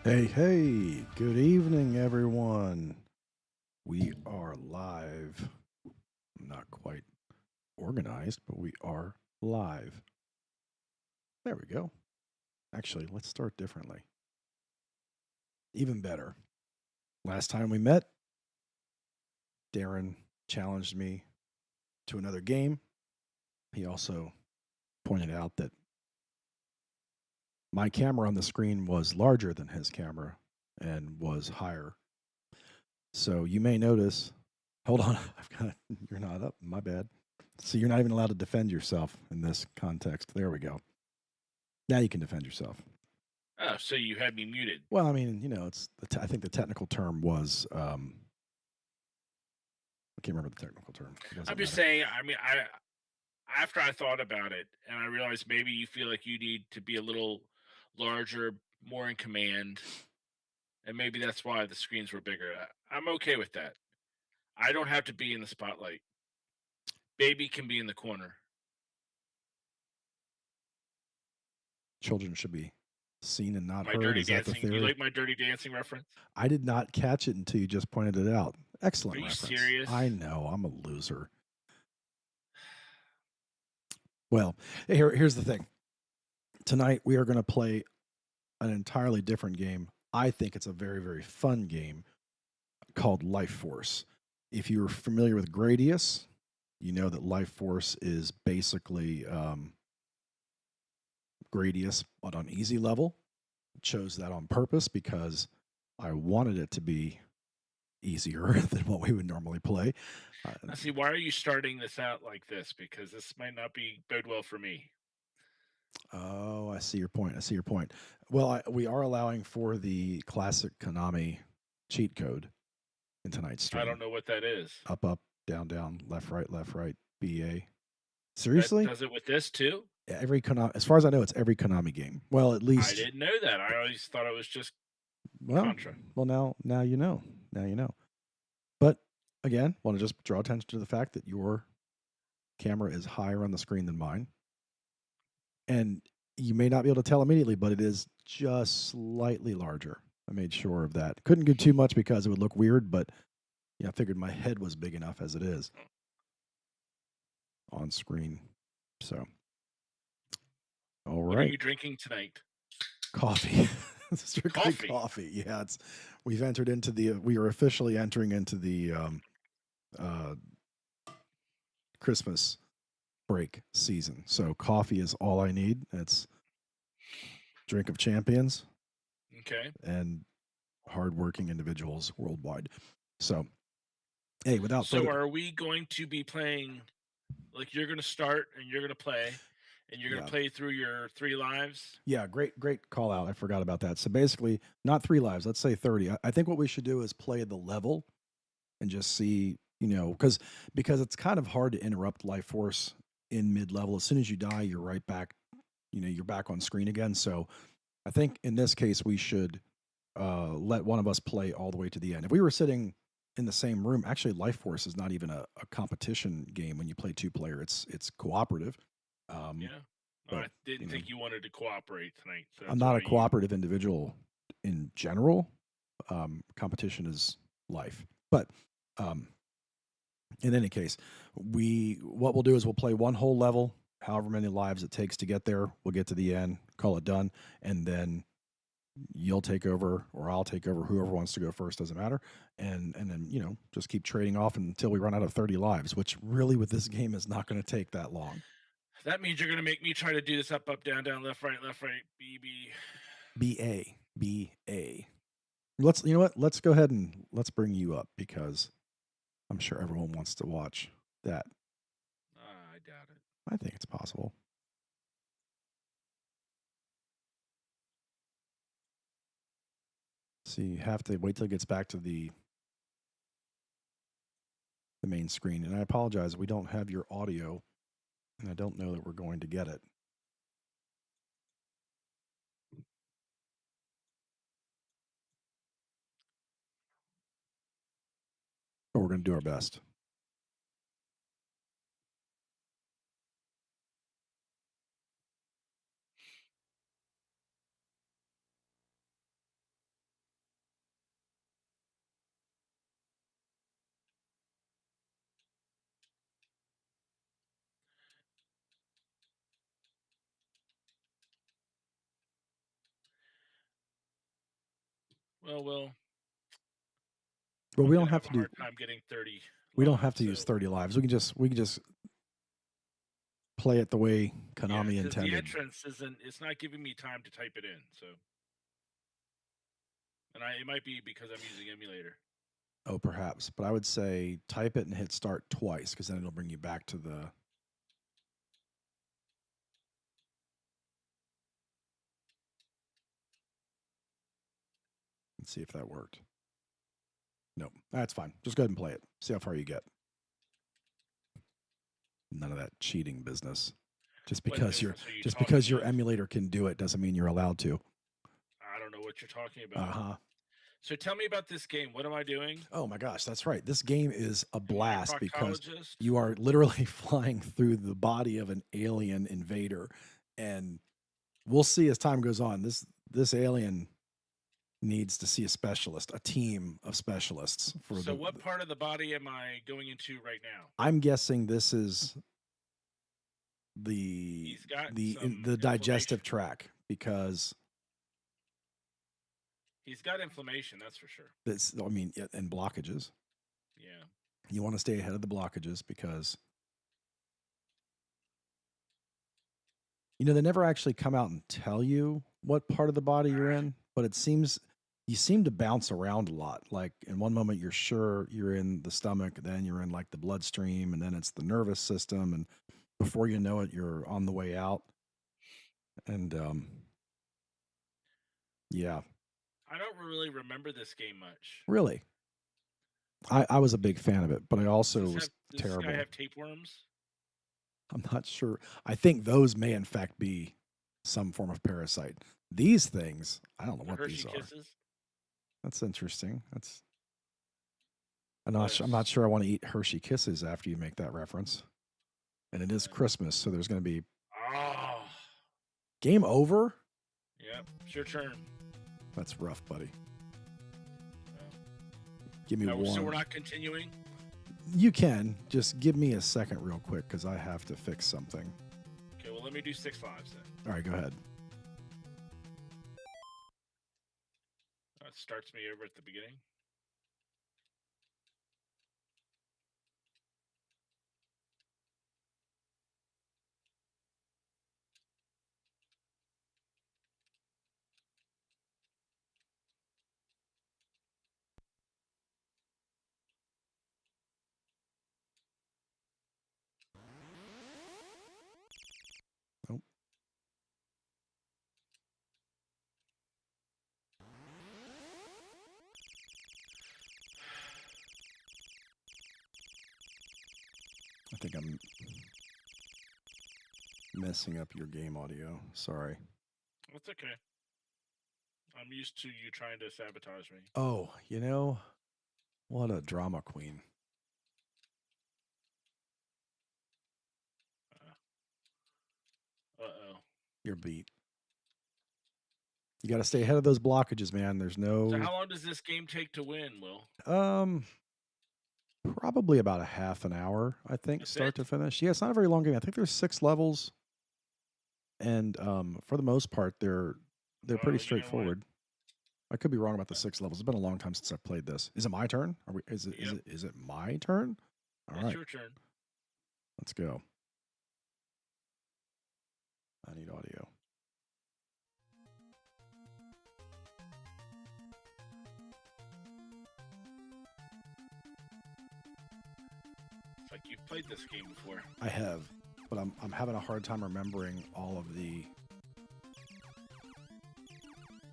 Hey, good evening, everyone. We are live. Not quite organized, but we are live. There we go. Actually, let's start differently. Even better. Last time we met, Darren challenged me to another game. He also pointed out that my camera on the screen was larger than his camera and was higher. So you may notice, hold on, you're not up, my bad. So you're not even allowed to defend yourself in this context. There we go. Now you can defend yourself. Oh, so you had me muted. Well, I mean, it's I think the technical term was I can't remember the technical term. It I'm doesn't just matter. saying. I mean, I after I thought about it and I realized maybe you feel like you need to be a little larger, more in command, and maybe that's why the screens were bigger. I'm okay with that. I don't have to be in the spotlight. Baby can be in the corner. Children should be seen and not My heard. Dirty Is that the Dancing. You theory? like my Dirty Dancing reference? I did not catch it until you just pointed it out. Are Excellent you reference. serious? I know, I'm a loser. Well, here's the thing. Tonight we are going to play an entirely different game. I think it's a very, very fun game called Lifeforce. If you're familiar with Gradius, you know that Lifeforce is basically Gradius, but on easy level. Chose that on purpose because I wanted it to be easier than what we would normally play. Uh, Now, see, why are you starting this out like this? Because this might not be bode well for me. oh, I see your point. I see your point. Well, we are allowing for the classic Konami cheat code in tonight's I don't stream. know what that is. Up, down, left, right, BA. That Seriously? does it with this too. Every Konami, as far as I know, it's every Konami game. Well, at I least, didn't know that. I always thought it was just well, Contra. now you know. Now you know. But again, want to just draw attention to the fact that your camera is higher on the screen than mine, and you may not be able to tell immediately, but it is just slightly larger. I made sure of that. Couldn't do too much because it would look weird, but yeah, I figured my head was big enough as it is on screen. So, all What are right. you drinking tonight? Coffee. Strictly Coffee. coffee. Yeah, we are officially entering into the uh, Christmas break season. So coffee is all I need. It's drink of champions Okay. and hardworking individuals worldwide. So, hey, without So further, are we going to be playing like you're going to start and you're going to play and you're going yeah, to play through your 3 lives? yeah, great call out. I forgot about that. So basically, not 3 lives. Let's say 30. I think what we should do is play the level and just see, because it's kind of hard to interrupt life force in mid level. As soon as you die, you're right back. You're back on screen again. So I think in this case, we should let one of us play all the way to the end. If we were sitting in the same room, actually, Life Force is not even a competition game when you play two player. It's cooperative. Um, Yeah. Well, but I didn't think you wanted to cooperate tonight. So I'm that's not why a you. cooperative individual in general. Competition is life. But um, in any case, we what we'll do is we'll play one whole level, however many lives it takes to get there. We'll get to the end, call it done, and then you'll take over or I'll take over. Whoever wants to go first doesn't matter, and then just keep trading off until we run out of 30 lives, which really with this game is not going to take that long. That means you're going to make me try to do this up, up, down, down, left, right, B, B. BA. Let's you know what? Let's go ahead and let's bring you up because I'm sure everyone wants to watch that. I doubt it. I think it's possible. So you have to wait till it gets back to the main screen. And I apologize, we don't have your audio, and I don't know that we're going to get it. But we're going to do our best. Well, But I'm we don't gonna have have to a do. hard time getting 30 We don't have lives. to use So 30 lives. We can just play it the way yeah, Konami because the intended. entrance isn't. It's not giving me time to type it in. So, and it might be because I'm using emulator. Oh, perhaps. But I would say type it and hit start twice because then it'll bring you back to the. Let's see if that worked. Nope. That's fine. Just go ahead and play it. See how far you get. None of that cheating business. Just Wait a because minute. your So you just talking because your of? emulator can do it doesn't mean you're allowed to. I don't know what you're talking about. Uh-huh. So tell me about this game. What am I doing? Oh my gosh, that's right. This game is a Am I a blast because proctologist? you are literally flying through the body of an alien invader, and we'll see as time goes on. This alien needs to see a specialist, a team of specialists for So the. what part of the body am I going into right now? I'm guessing this is the He's got the some digestive inflammation. tract because He's got inflammation, that's for sure. this. I mean, and blockages. Yeah. You want to stay ahead of the blockages because they never actually come out and tell you what part of the body you're in, but it seems you seem to bounce around a lot. Like in one moment you're sure you're in the stomach, then you're in like the bloodstream, and then it's the nervous system, and before you know it, you're on the way out. And yeah, I don't really remember this game much. really, I was a big fan of it, but I also was Does this guy terrible. have tapeworms? I'm not sure. I think those may in fact be some form of parasite. These things, I don't know The what Hershey these are. Kisses? That's interesting. What I'm not else? sure I want to eat Hershey Kisses after you make that reference. And it is Christmas, so there's going to be Oh. game over. Yep. It's your turn. That's rough, buddy. Give me No, one. so we're not continuing? You can just give me a second, real quick, because I have to fix something. Okay, well, let me do 6 lives then. All right, go ahead. It starts me over at the beginning. Nope. I think I'm messing up your game audio. Sorry. That's okay. I'm used to you trying to sabotage me. Oh, what a drama queen. Uh-oh. You're beat. You got to stay ahead of those blockages, man. There's So no. how long does this game take to win, Will? Probably about a half an hour, I think, That's start it? to finish. Yeah, it's not a very long game. I think there's 6 levels, and for the most part, they're pretty You know what? straightforward. I could be wrong about the 6 levels. It's been a long time since I've played this. Is it my turn? Yep. Is it my turn? All It's right, your turn. let's go. I need audio. It's like you've played this game before. I have, but I'm having a hard time remembering all of the.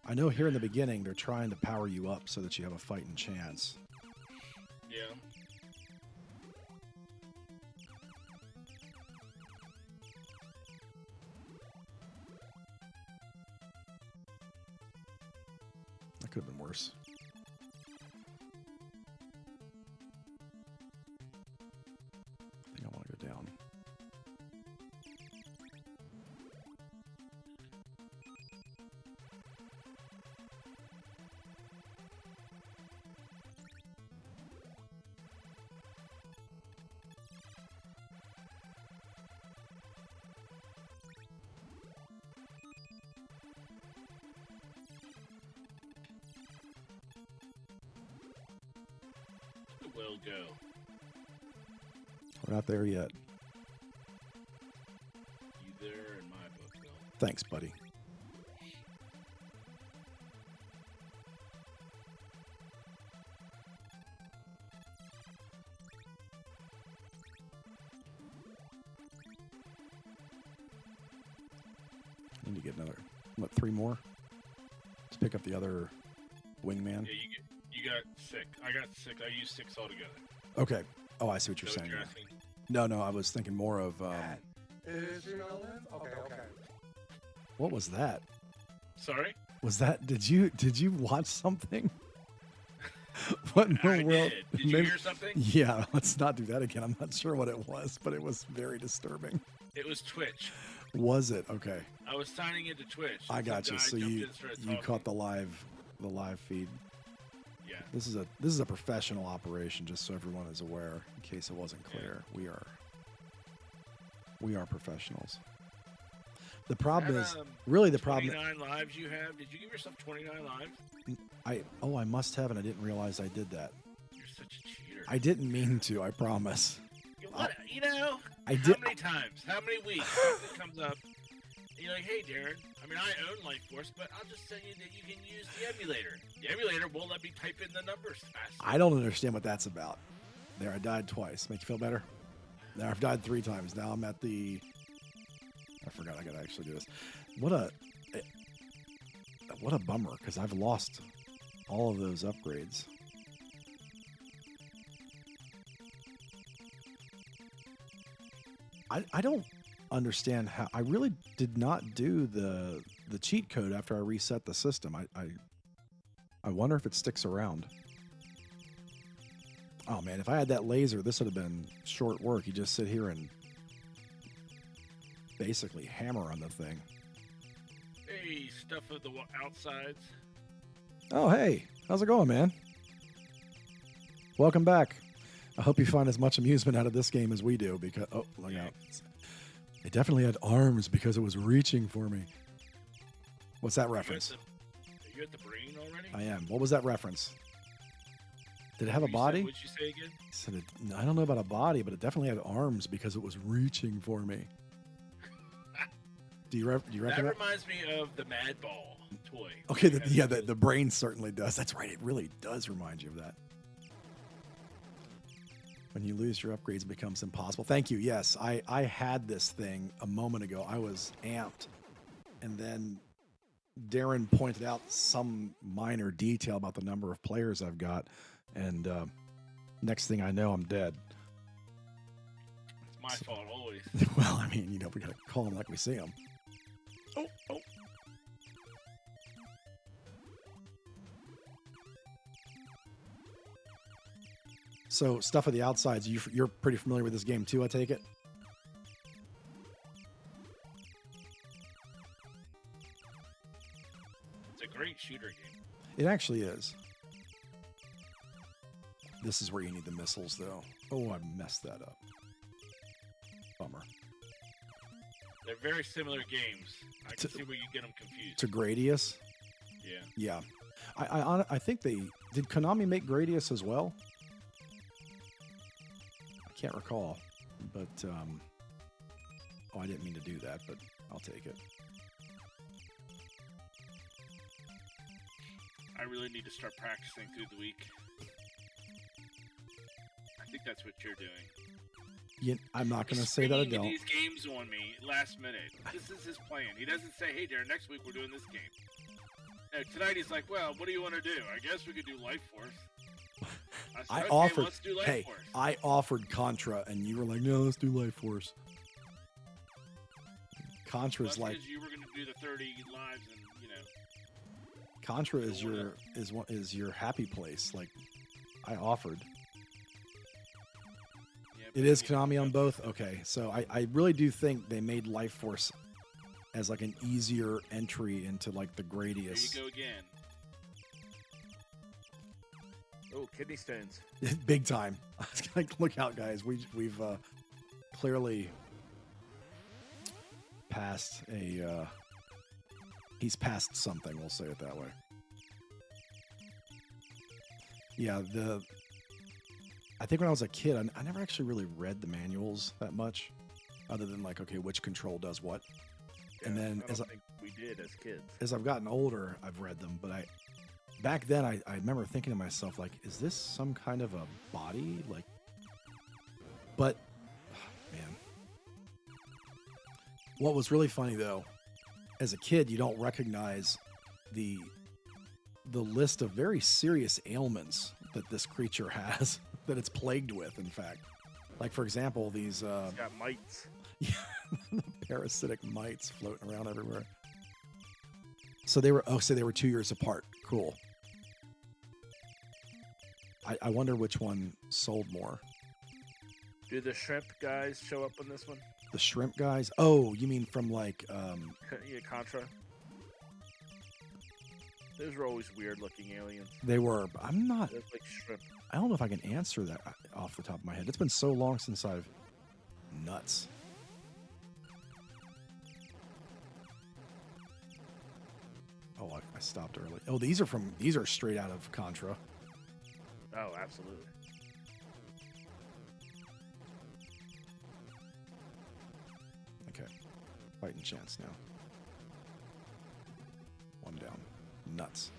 I know here in the beginning they're trying to power you up so that you have a fighting chance. Yeah. That could have been worse. I think I want to go down. will go. We're not there yet. You there in my book, Bill. Thanks, buddy. Need to get another, what, 3 more? Let's pick up the other wingman. Yeah, you got 6. I got 6. I used 6 altogether. Okay. Oh, I see what you're Is that saying. what you're now. asking? No, I was thinking more of Is your live? Okay. what was that? Sorry? Was that did you watch something? What in the I world? did. Did you hear something? Yeah, let's not do that again. I'm not sure what it was, but it was very disturbing. It was Twitch. Was it? Okay. I was signing into Twitch. I and got some you. guy So jumped in you and started you talking. caught the live feed. Yeah. This is a professional operation, just so everyone is aware, in case it wasn't clear. We are professionals. The problem is really the problem. 29 lives you have. Did you give yourself 29 lives? I must have, and I didn't realize I did that. You're such a cheater. I didn't mean to. I promise. You know, I how did. many times, how many weeks something comes up, and you're like, hey, Darren, I mean, I own Lifeforce, but I'll just tell you that you can use the emulator. The emulator won't let me type in the numbers fast. I don't understand what that's about. There, I died twice. Make you feel better? Now I've died 3 times. Now I'm at the... I forgot I gotta actually do this. What a bummer, because I've lost all of those upgrades. I don't understand how... I really did not do the cheat code after I reset the system. I wonder if it sticks around. Oh man, if I had that laser, this would have been short work. You just sit here and basically hammer on the thing. Hey, stuff of the outsides. Oh hey, how's it going, man? Welcome back. I hope you find as much amusement out of this game as we do, because... Oh, look out. It definitely had arms because it was reaching for me. What's that reference? Are you at the brain already? I am. What was that reference? Did it have a body? What'd you say again? I said I don't know about a body, but it definitely had arms because it was reaching for me. Do you reckon that reminds me of the Mad Ball toy. Okay, the brain certainly does. That's right. It really does remind you of that. When you lose your upgrades, it becomes impossible. Thank you. Yes, I had this thing a moment ago. I was amped. And then Darren pointed out some minor detail about the number of players I've got. And next thing I know, I'm dead. It's my fault always. Well, I mean, we got to call them like we see them. Oh. So, stuff of the outsides, you're pretty familiar with this game too, I take it? It's a great shooter game. It actually is. This is where you need the missiles, though. Oh, I messed that up. Bummer. They're very similar games. I can see where you get them confused. To Gradius? Yeah. Yeah. I think did Konami make Gradius as well? I can't recall, but I didn't mean to do that, but I'll take it. I really need to start practicing through the week. I think that's what you're doing. I'm not going to say that I don't. These games on me last minute. This is his plan. He doesn't say, "Hey, Darren, next week we're doing this game." No, tonight he's like, "Well, what do you want to do? I guess we could do Lifeforce." I said, okay, let's do Lifeforce. Hey, I offered Contra, and you were like, "No, let's do Lifeforce." Contra's well, like you were going to do the 30 lives, and Contra is your happy place. Like I offered. Yeah, It is Konami on both? Okay, so I really do think they made Lifeforce as like an easier entry into like the Gradius. There you go again. Oh, kidney stones. Big time. Like, look out, guys. We've clearly passed a... he's passed something, we'll say it that way. Yeah, I think when I was a kid, I never actually really read the manuals that much, other than like, okay, which control does what. And then I don't think we did as kids. as I've gotten older, I've read them. But back then, I remember thinking to myself, like, is this some kind of a body? Like, but man, what was really funny though, as a kid, you don't recognize the list of very serious ailments that this creature has, that it's plagued with, in fact. Like, for example, these It's got mites. parasitic mites floating around everywhere. So they were 2 years apart. Cool. I wonder which one sold more. Do the shrimp guys show up on this one? The shrimp guys? Oh, you mean from like Yeah, Contra. Those were always weird looking aliens. they were, but I'm not, They're like shrimp. I don't know if I can answer that off the top of my head. It's been so long since I've nuts. Oh, I stopped early. Oh, these are straight out of Contra. Oh, absolutely. Okay. Fighting chance now. One down. Nuts.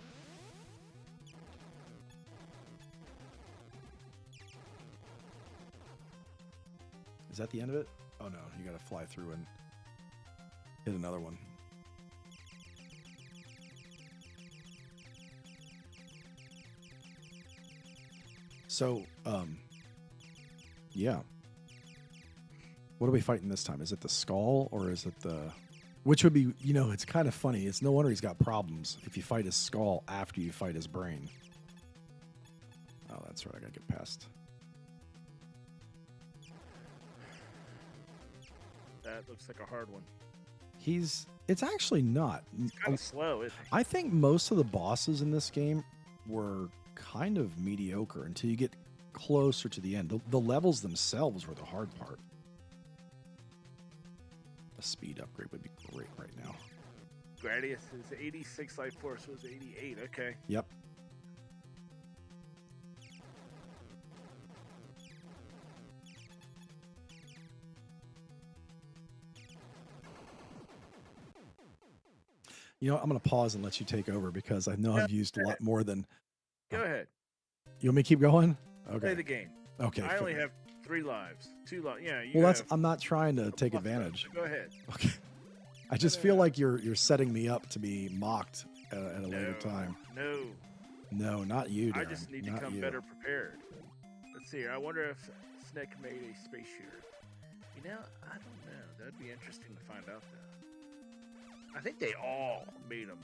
Is that the end of it? Oh no, you gotta fly through and hit another one. So, yeah. What are we fighting this time? Is it the skull or is it the... Which would be, it's kind of funny. It's no wonder he's got problems if you fight his skull after you fight his brain. Oh, that's right. I gotta get past. That looks like a hard one. It's actually not. It's kind of slow, isn't it? I think most of the bosses in this game were kind of mediocre until you get closer to the end. The levels themselves were the hard part. A speed upgrade would be great right now. Gradius is 86, Lifeforce was 88. Okay. Yep. I'm going to pause and let you take over because I know I've used a lot more than... Go ahead. You want me to keep going? Play Okay. the game. Okay. I only fair. have 3 lives. 2 lives. Yeah, you Well, have I'm not trying to take plus advantage. lives, so go ahead. Okay. I just feel like you're setting me up to be mocked at a later time. No. No, not you, I Darren. just need to Not come you. better prepared. Let's see here. I wonder if Snick made a space shooter. I don't know. That'd be interesting to find out, though. I think they all made them.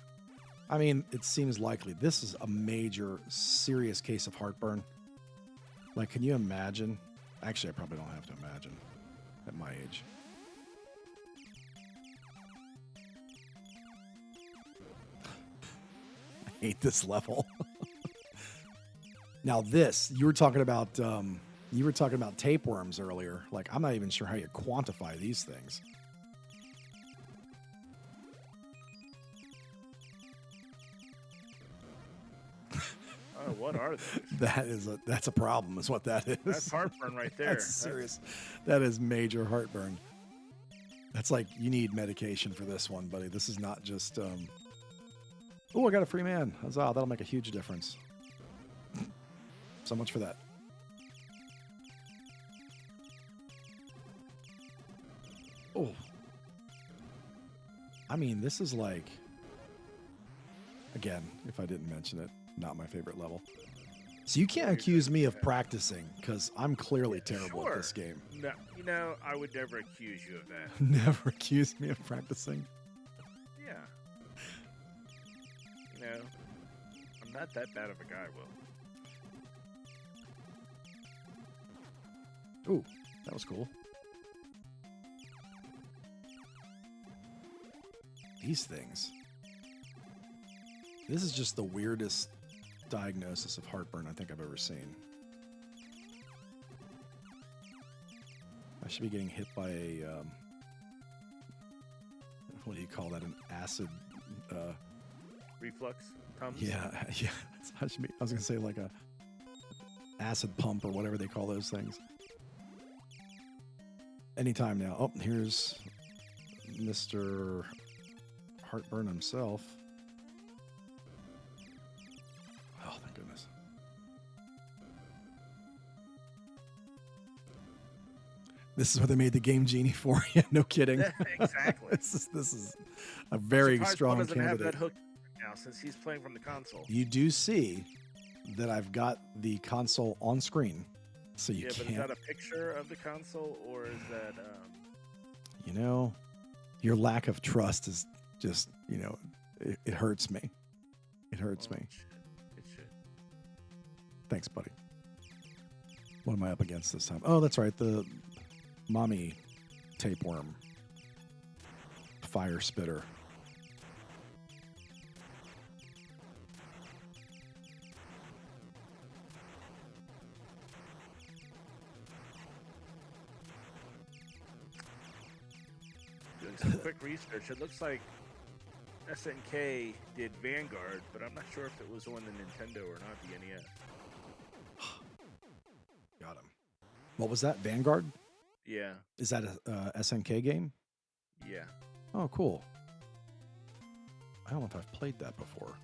I mean, it seems likely. This is a major, serious case of heartburn. Like, can you imagine? Actually, I probably don't have to imagine at my age. I hate this level. Now, you were talking about tapeworms earlier. Like, I'm not even sure how you quantify these things. Oh, what are those? That's a problem, is what that is. That's heartburn right there. That's serious. That is major heartburn. That's like, you need medication for this one, buddy. This is not just oh, I got a free man. Huzzah, that'll make a huge difference. So much for that. Oh. I mean, this is like, again, if I didn't mention it, not my favorite level. So you can't accuse me of practicing, because I'm clearly terrible at this game. No, I would never accuse you of that. Never accuse me of practicing. Yeah. I'm not that bad of a guy, Will. Ooh, that was cool. These things. This is just the weirdest diagnosis of heartburn I think I've ever seen. I should be getting hit by a, what do you call that? An acid, Reflux? Tums? yeah. I was going to say like a acid pump or whatever they call those things. Anytime now. Oh, here's Mr. Heartburn himself. Oh, thank goodness. This is what they made the Game Genie for. Yeah, no kidding. Exactly. This is a very Surprised strong Paul doesn't have candidate. that hook now since he's playing from the console. You do see that I've got the console on screen, so you Yeah, but is can't. that a picture of the console or is that? You know, your lack of trust is just, it hurts me. It hurts me. It should. Thanks, buddy. What am I up against this time? Oh, that's right. The mommy tapeworm. Fire spitter. Doing some quick research, it looks like SNK did Vanguard, but I'm not sure if it was on the Nintendo or not, the NES. Got him. What was that? Vanguard? Yeah, Is that a SNK game? yeah. Oh, cool. I don't know if I've played that before.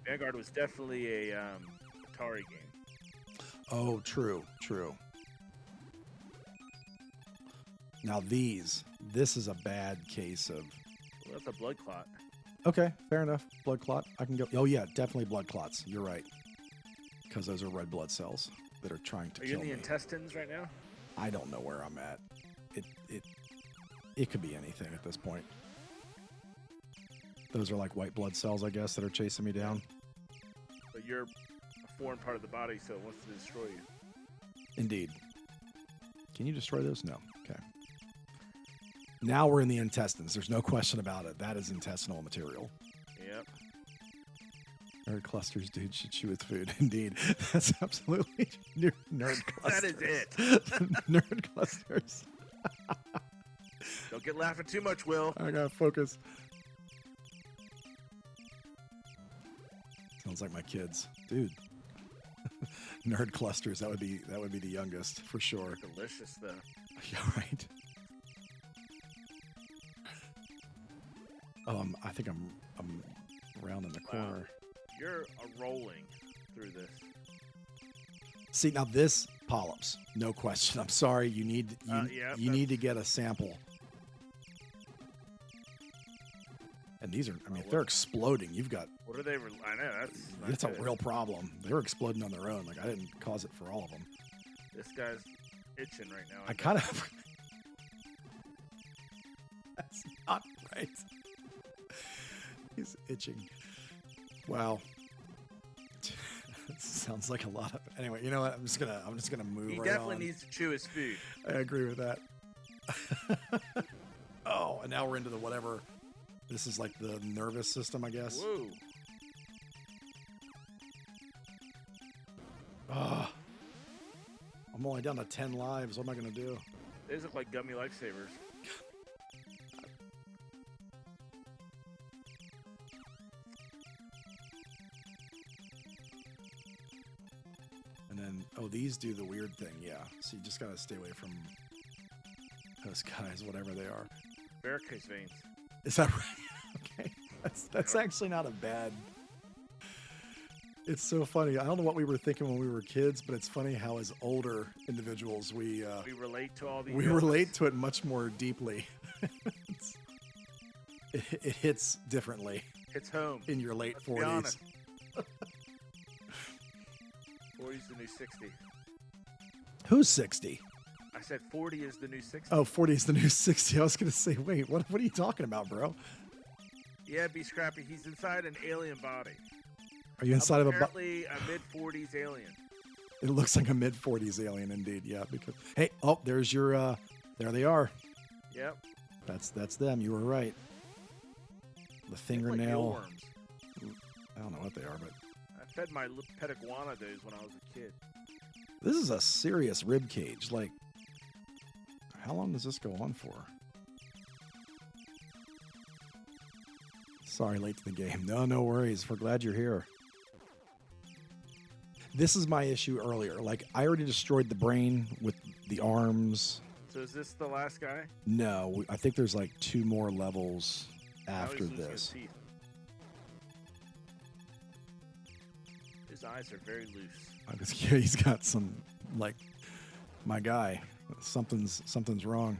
Vanguard was definitely a Atari game. Oh, true, true. Now this is a bad case of. Well, that's a blood clot. Okay, fair enough. Blood clot. I can go. Oh yeah, definitely blood clots. You're right. Because those are red blood cells that are trying to Are you kill in the me. intestines right now? I don't know where I'm at. It could be anything at this point. Those are like white blood cells, I guess, that are chasing me down. But you're a foreign part of the body, so it wants to destroy you. Indeed. Can you destroy those? No. Okay. Now we're in the intestines. There's no question about it. That is intestinal material. Yep. Nerd clusters, dude, should chew with food. Indeed. That's absolutely nerd clusters. That is it. Nerd clusters. Don't get laughing too much, Will. I gotta focus. Sounds like my kids. Dude. Nerd clusters. That would be the youngest for sure. Delicious, though. Yeah, right. I think I'm rounding the Wow. corner. You're rolling through this. See, now this polyps, no question. I'm sorry, you need Yeah, you need to get a sample. And these are, I mean, if they're exploding, you've got What are they? I know that's a good. real problem. They're exploding on their own. Like I didn't cause it for all of them. This guy's itching right now. I kind of. That's not right. He's itching. Wow. Sounds like a lot of. Anyway, you know what? I'm just gonna move. He right definitely on. needs to chew his food. I agree with that. Oh, and now we're into the whatever. This is like the nervous system, I guess. Whoa. Ah. I'm only down to 10 lives. What am I gonna do? These look like gummy lifesavers. And then, oh, these do the weird thing. Yeah. So you just gotta stay away from those guys, whatever they are. Varicose veins. Is that right? Okay. That's actually not a bad. It's so funny. I don't know what we were thinking when we were kids, but it's funny how as older individuals we relate to all these. we ailments. relate to it much more deeply. It hits differently Hits home. in your late Let's be 40s. honest. 40's the new 60. Who's 60? I said 40 is the new 60. Oh, 40 is the new 60. I was going to say, wait, what are you talking about, bro? Yeah, be scrappy. He's inside an alien body. Are you inside of a Apparently a mid-40s alien. It looks like a mid-40s alien indeed. Yeah, because hey, oh, there's your there they are. Yep. That's them. You were right. The Like fingernail. mealworms. I don't know what they are, but I fed my pet iguana those when I was a kid. this is a serious rib cage. Like, how long does this go on for? Sorry, late to the game. No worries. We're glad you're here. This is my issue earlier. Like, I already destroyed the brain with the arms. So is this the last guy? No, I think there's like 2 more levels Now after he's losing his this. teeth. His eyes are very loose. He's got some, like, my guy. Something's wrong.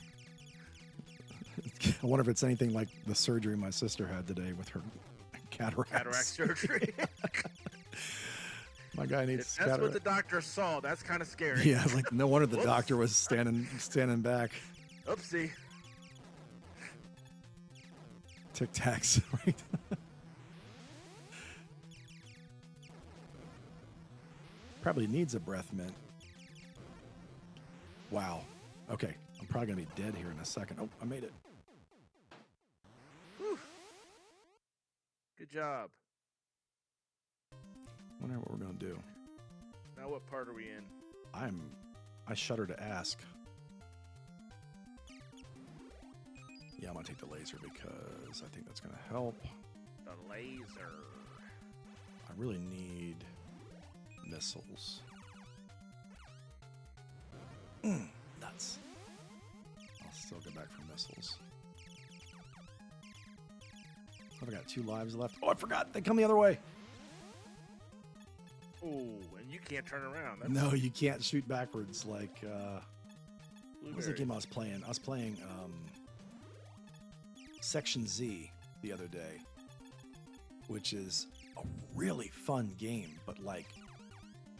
I wonder if it's anything like the surgery my sister had today with her cataracts. Cataract surgery. My guy needs If that's cataract. what the doctor saw, that's kind of scary. Yeah, like no wonder the Whoops. doctor was standing back. Oopsie. Tic Tacs, right? Probably needs a breath mint. Wow. Okay, I'm probably gonna be dead here in a second. Oh, I made it. Whew. Good job. Wonder what we're gonna do. Now what part are we in? I shudder to ask. Yeah, I'm gonna take the laser because I think that's gonna help. The laser. I really need missiles. Nuts. I'll still go back for missiles. I've got 2 lives left. Oh, I forgot. They come the other way. Oh, and you can't turn around. That's No, you can't shoot backwards like what was the blueberry. game I was playing? I was playing Section Z the other day, which is a really fun game, but like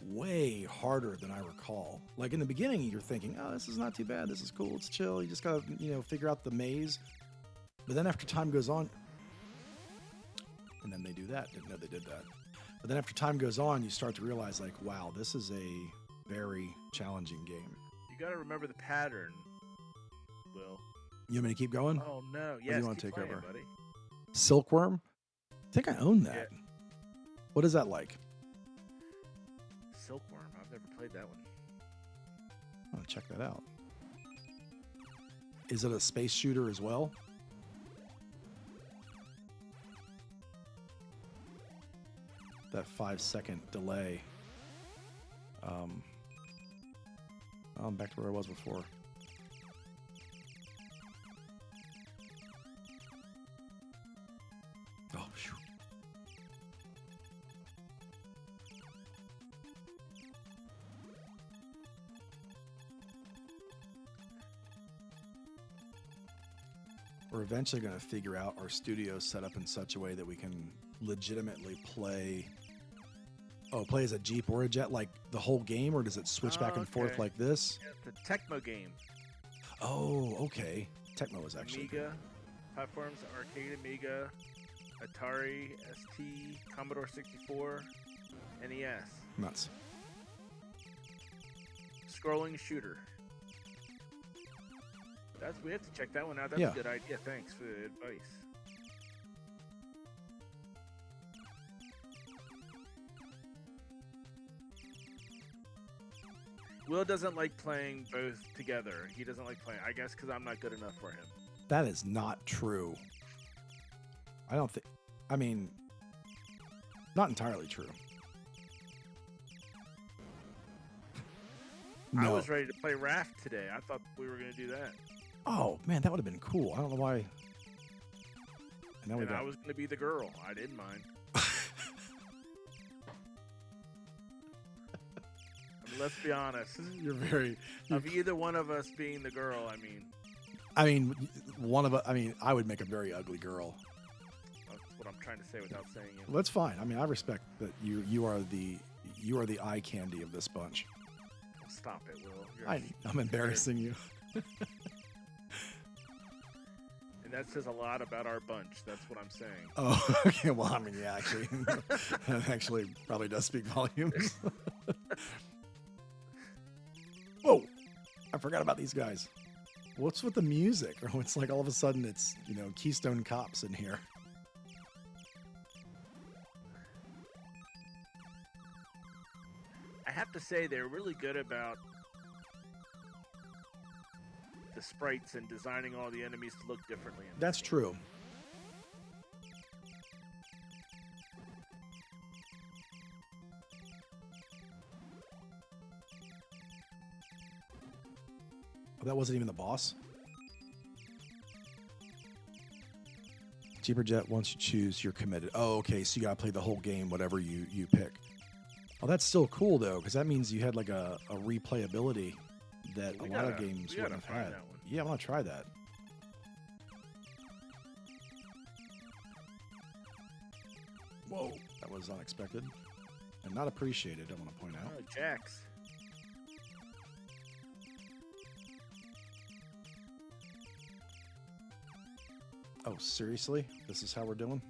way harder than I recall. Like in the beginning, you're thinking, "Oh, this is not too bad. This is cool. It's chill. You just gotta, figure out the maze." But then after time goes on, and then they do that. Didn't know they did that. But then after time goes on, you start to realize, like, wow, this is a very challenging game. You got to remember the pattern, Will. You want me to keep going? Oh no! do you Yes, wanna keep take playing, over? buddy. Silkworm? I think I own that. What is that like? Silkworm. I've never played that one. I'm gonna check that out. Is it a space shooter as well? That 5-second delay. I'm back to where I was before. Oh, phew. We're eventually going to figure out our studio set up in such a way that we can legitimately play. Oh, play as a Jeep or a jet, like the whole game, or does it switch back and forth Okay. like this? Yeah, the Tecmo game. Oh, okay. Tecmo is actually good. Amiga platforms: Arcade, Amiga, Atari, ST, Commodore 64, NES. Nuts. Scrolling shooter. We have to check that one out. That's Yeah. a good idea. Thanks for the advice. Will doesn't like playing both together. He doesn't like playing, I guess, because I'm not good enough for him. That is not true. I don't think. I mean, not entirely true. I No. was ready to play Raft today. I thought we were going to do that. Oh man, that would have been cool. I don't know why. And now we And I got. was going to be the girl. I didn't mind. I mean, let's be honest. You're very. Of either one of us being the girl, I mean, one of us. I mean, I would make a very ugly girl. that's what I'm trying to say without saying it. Well, that's fine. I mean, I respect that you are the eye candy of this bunch. Stop it, Will. You're I'm embarrassing you. And that says a lot about our bunch. That's what I'm saying. Oh, okay. Well, I mean, yeah, actually, that actually probably does speak volumes. Whoa! I forgot about these guys. What's with the music? Or it's like all of a sudden it's Keystone Cops in here. I have to say they're really good about the sprites and designing all the enemies to look differently. In this That's game. true. That wasn't even the boss. Cheaper Jet, once you choose, you're committed. Oh, okay, so you gotta play the whole game, whatever you pick. Oh, that's still cool though, because that means you had like a replayability that a lot of games wouldn't have had. That one. Yeah, I want to try that. Whoa, that was unexpected and not appreciated. I want to point out. Oh, Jax. Oh, seriously? This is how we're doing?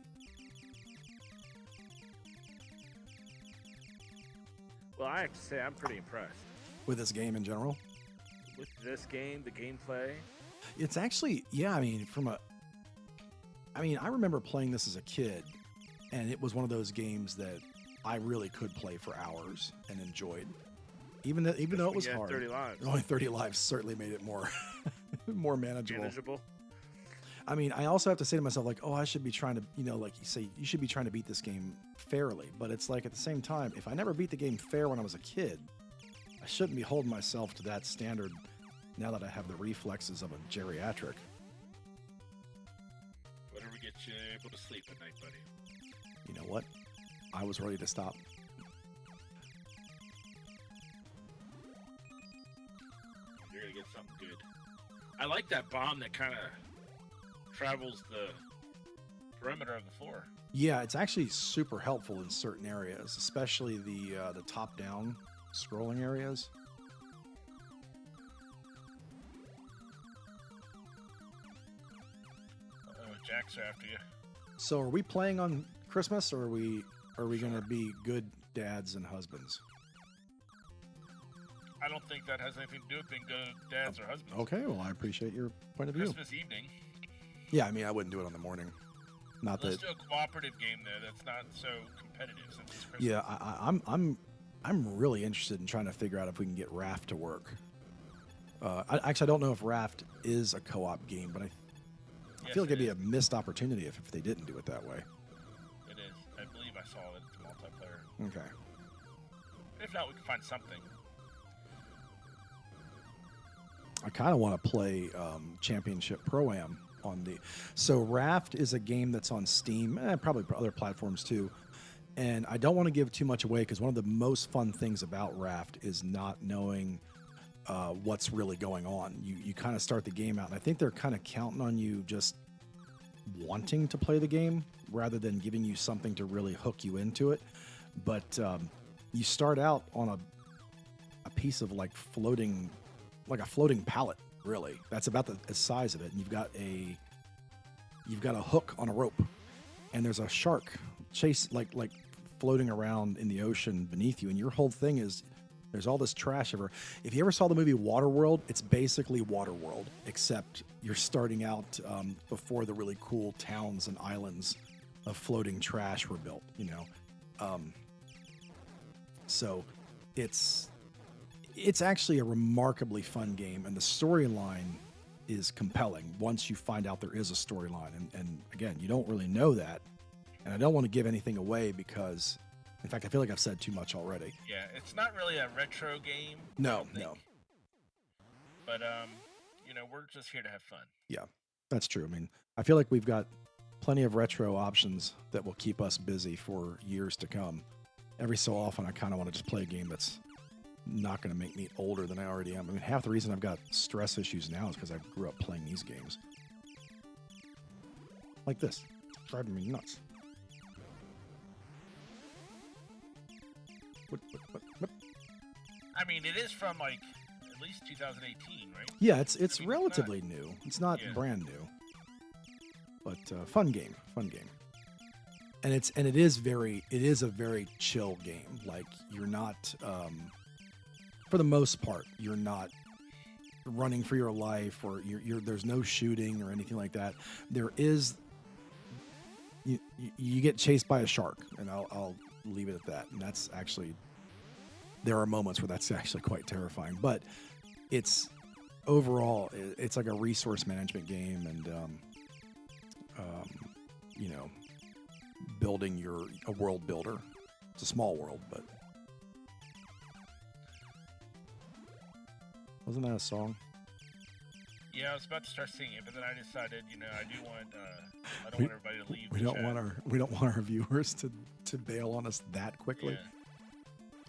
Well, I have to say, I'm pretty impressed With this game in general? with this game, the gameplay. It's actually, yeah, I mean, I remember playing this as a kid, and it was one of those games that I really could play for hours and enjoyed. Even though it was hard. 30 lives. Only 30 lives certainly made it more more manageable. Manageable. I mean, I also have to say to myself, like, oh, I should be trying to, like you say, you should be trying to beat this game fairly. But it's like, at the same time, if I never beat the game fair when I was a kid, I shouldn't be holding myself to that standard now that I have the reflexes of a geriatric. Whatever gets you able to sleep at night, buddy. You know what? I was ready to stop. You're gonna get something good. I like that bomb that kind of travels the perimeter of the floor. Yeah, it's actually super helpful in certain areas, especially the top-down scrolling areas. Jacks are after you. So, are we playing on Christmas, or are we going to be good dads and husbands? I don't think that has anything to do with being good dads or husbands. Okay, well, I appreciate your point of view. Christmas evening. Yeah, I mean, I wouldn't do it on the morning. Not Let's that. do a cooperative game there that's not so competitive since it's Christmas. Yeah, I'm really interested in trying to figure out if we can get Raft to work. I don't know if Raft is a co-op game, but I Yes, feel like it'd it be is. a missed opportunity if they didn't do it that way. It is. I believe I saw that it's multiplayer. Okay. If not, we can find something. I kind of want to play Championship Pro-Am on the... So Raft is a game that's on Steam, probably other platforms too. And I don't want to give too much away because one of the most fun things about Raft is not knowing what's really going on. You kind of start the game out, and I think they're kind of counting on you just wanting to play the game rather than giving you something to really hook you into it. But you start out on a piece of like a floating pallet, really. That's about the size of it, and you've got a hook on a rope, and there's a shark like floating around in the ocean beneath you, and your whole thing is there's all this trash over. If you ever saw the movie Waterworld, it's basically Waterworld, except you're starting out before the really cool towns and islands of floating trash were built, So it's actually a remarkably fun game, and the storyline is compelling once you find out there is a storyline. And again, you don't really know that, and I don't want to give anything away because, in fact, I feel like I've said too much already. Yeah, it's not really a retro game. I No, don't think. no. But, we're just here to have fun. Yeah, that's true. I mean, I feel like we've got plenty of retro options that will keep us busy for years to come. Every so often, I kind of want to just play a game that's not going to make me older than I already am. I mean, half the reason I've got stress issues now is because I grew up playing these games. Like this. Driving me nuts. What? I mean, it is from, at least 2018, right? Yeah, it's I mean, it's relatively new. It's not Yeah. brand new. But fun game. And it is a very chill game. Like, you're not for the most part, you're not running for your life, or there's no shooting or anything like that. There is you get chased by a shark, and I'll leave it at that. And that's actually, there are moments where that's actually quite terrifying, but it's overall it's like a resource management game, and building a world builder. It's a small world, but wasn't that a song? Yeah, I was about to start singing it, but then I decided, I do want, I don't We- want everybody to leave. We the don't chat. want our viewers to bail on us that quickly. Yeah.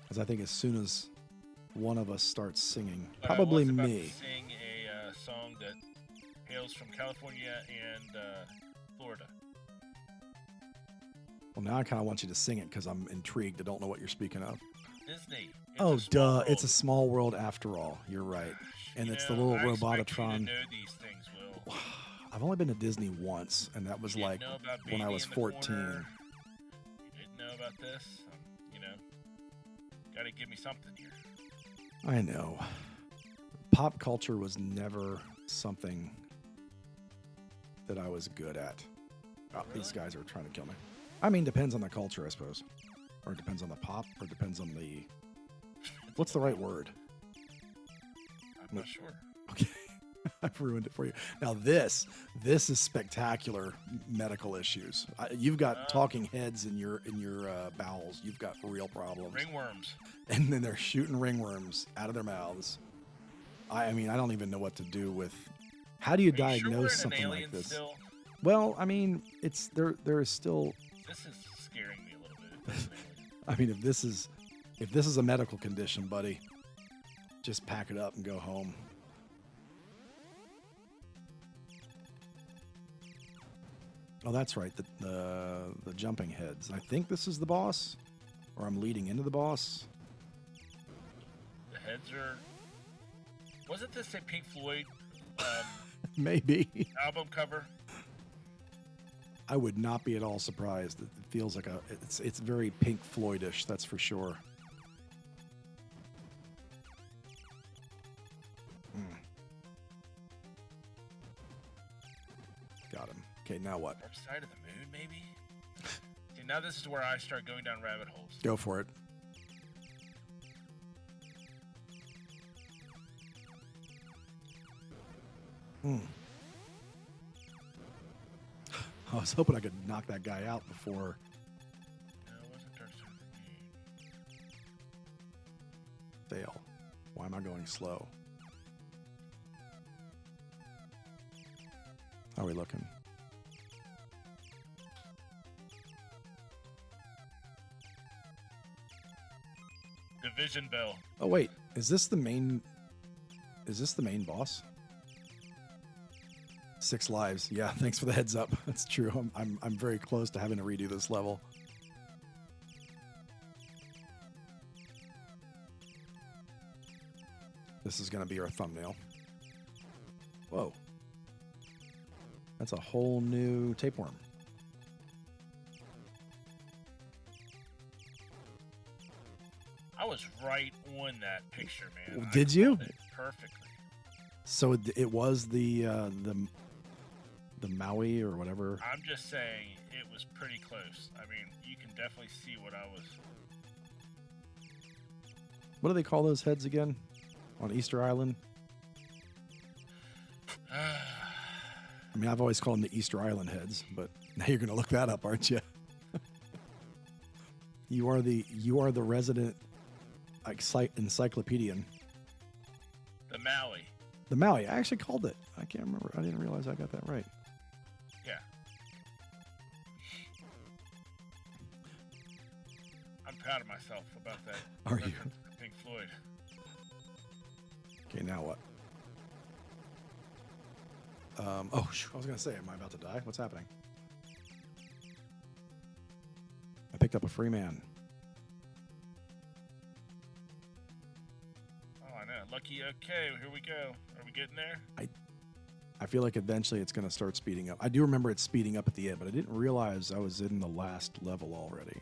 Because I think as soon as one of us starts singing, But probably I was about me. to sing a song that hails from California and Florida. Well, now I kind of want you to sing it because I'm intrigued. I don't know what you're speaking of. Disney. It's Oh, a small duh! It's a world. small world after all. You're right. And You it's the know, little I expect you to Robotron. know these things, Will. I've only been to Disney once, and that was You like didn't know about when I Baby was in the 14. Corner. You didn't know about this. Got to give me something here. I know. Pop culture was never something that I was good at. Oh, these guys are trying to kill me. I mean, depends on the culture, I suppose. Or it depends on the pop, or it depends on the... What's the right word? I'm not sure. Okay. I've ruined it for you. Now this is spectacular medical issues. You've got talking heads in your bowels. You've got real problems. Ringworms. And then they're shooting ringworms out of their mouths. I mean, I don't even know what to do with. How do you Are you sure we're diagnose in an something alien like this? Still? Well, I mean, it's there is still. This is scaring me a little bit. If it's an alien. I mean, if this is a medical condition, buddy, just pack it up and go home. Oh, that's right. The jumping heads. I think this is the boss, or I'm leading into the boss. The heads are. Wasn't this a Pink Floyd Maybe. album cover? I would not be at all surprised. It feels like it's very Pink Floydish, that's for sure. Got him. Okay, now what? Dark Side of the Moon, maybe? See, now this is where I start going down rabbit holes. Go for it. I was hoping I could knock that guy out before. No, it wasn't Dark Side of the Moon. Fail. Why am I going slow? How are we looking? Division Bell. Oh wait, is this the main boss? 6 lives. Yeah, thanks for the heads up. That's true. I'm very close to having to redo this level. This is going to be our thumbnail. Whoa. That's a whole new tapeworm. I was right on that picture, man. I Did you? called it perfectly. So it was the Maui or whatever. I'm just saying it was pretty close. I mean, you can definitely see what I was. What do they call those heads again? On Easter Island? I mean, I've always called them the Easter Island heads, but now you're going to look that up, aren't you? You are the resident encyclopedian. The Maui. The Maui. I actually called it. I can't remember. I didn't realize I got that right. Yeah. I'm proud of myself about that. Are you? reference to Pink Floyd. Okay, now what? I was going to say, am I about to die? What's happening? I picked up a free man. Oh, I know. Lucky. Okay, here we go. Are we getting there? I feel like eventually it's going to start speeding up. I do remember it speeding up at the end, but I didn't realize I was in the last level already.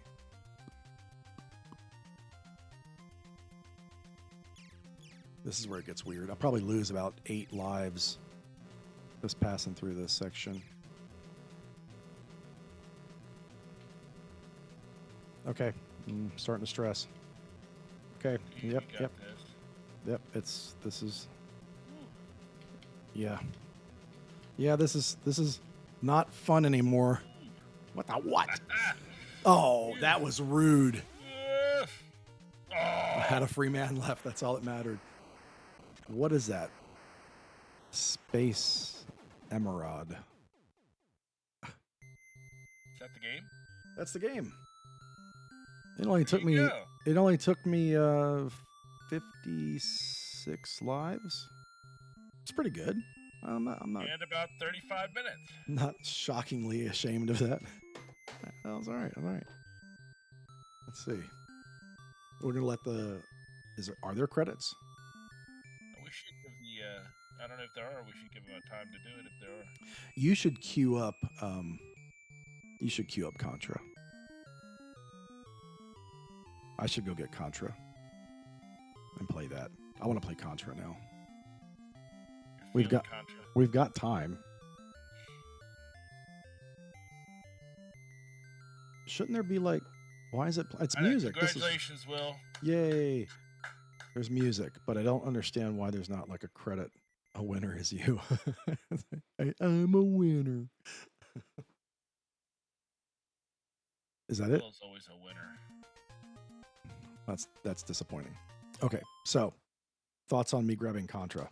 This is where it gets weird. I'll probably lose about 8 lives just passing through this section. Okay, I'm starting to stress. Okay, You yep, got yep, this. yep. Yeah, this is not fun anymore. What the what? Oh, that was rude. I had a free man left. That's all that mattered. What is that? Space Emerald. Is that the game? That's the game. It only took There you me. go. It only took me 56 lives. It's pretty good. I'm not And about 35 minutes. not shockingly ashamed of that. That was all right. All right. Let's see. We're gonna let the. Are there credits? We should give the. I don't know if there are. We should give them a time to do it if there are. You should queue up. You should queue up Contra. I should go get Contra and play that. I want to play Contra now. You're We've feeling got- Contra. We've got time. Shouldn't there be like? Why is it? It's I know, music. This is Congratulations, Will. yay. There's music, but I don't understand why there's not like a credit. A winner is you. I'm a winner. Is that it? Will's always a winner. That's disappointing. Okay, so thoughts on me grabbing Contra?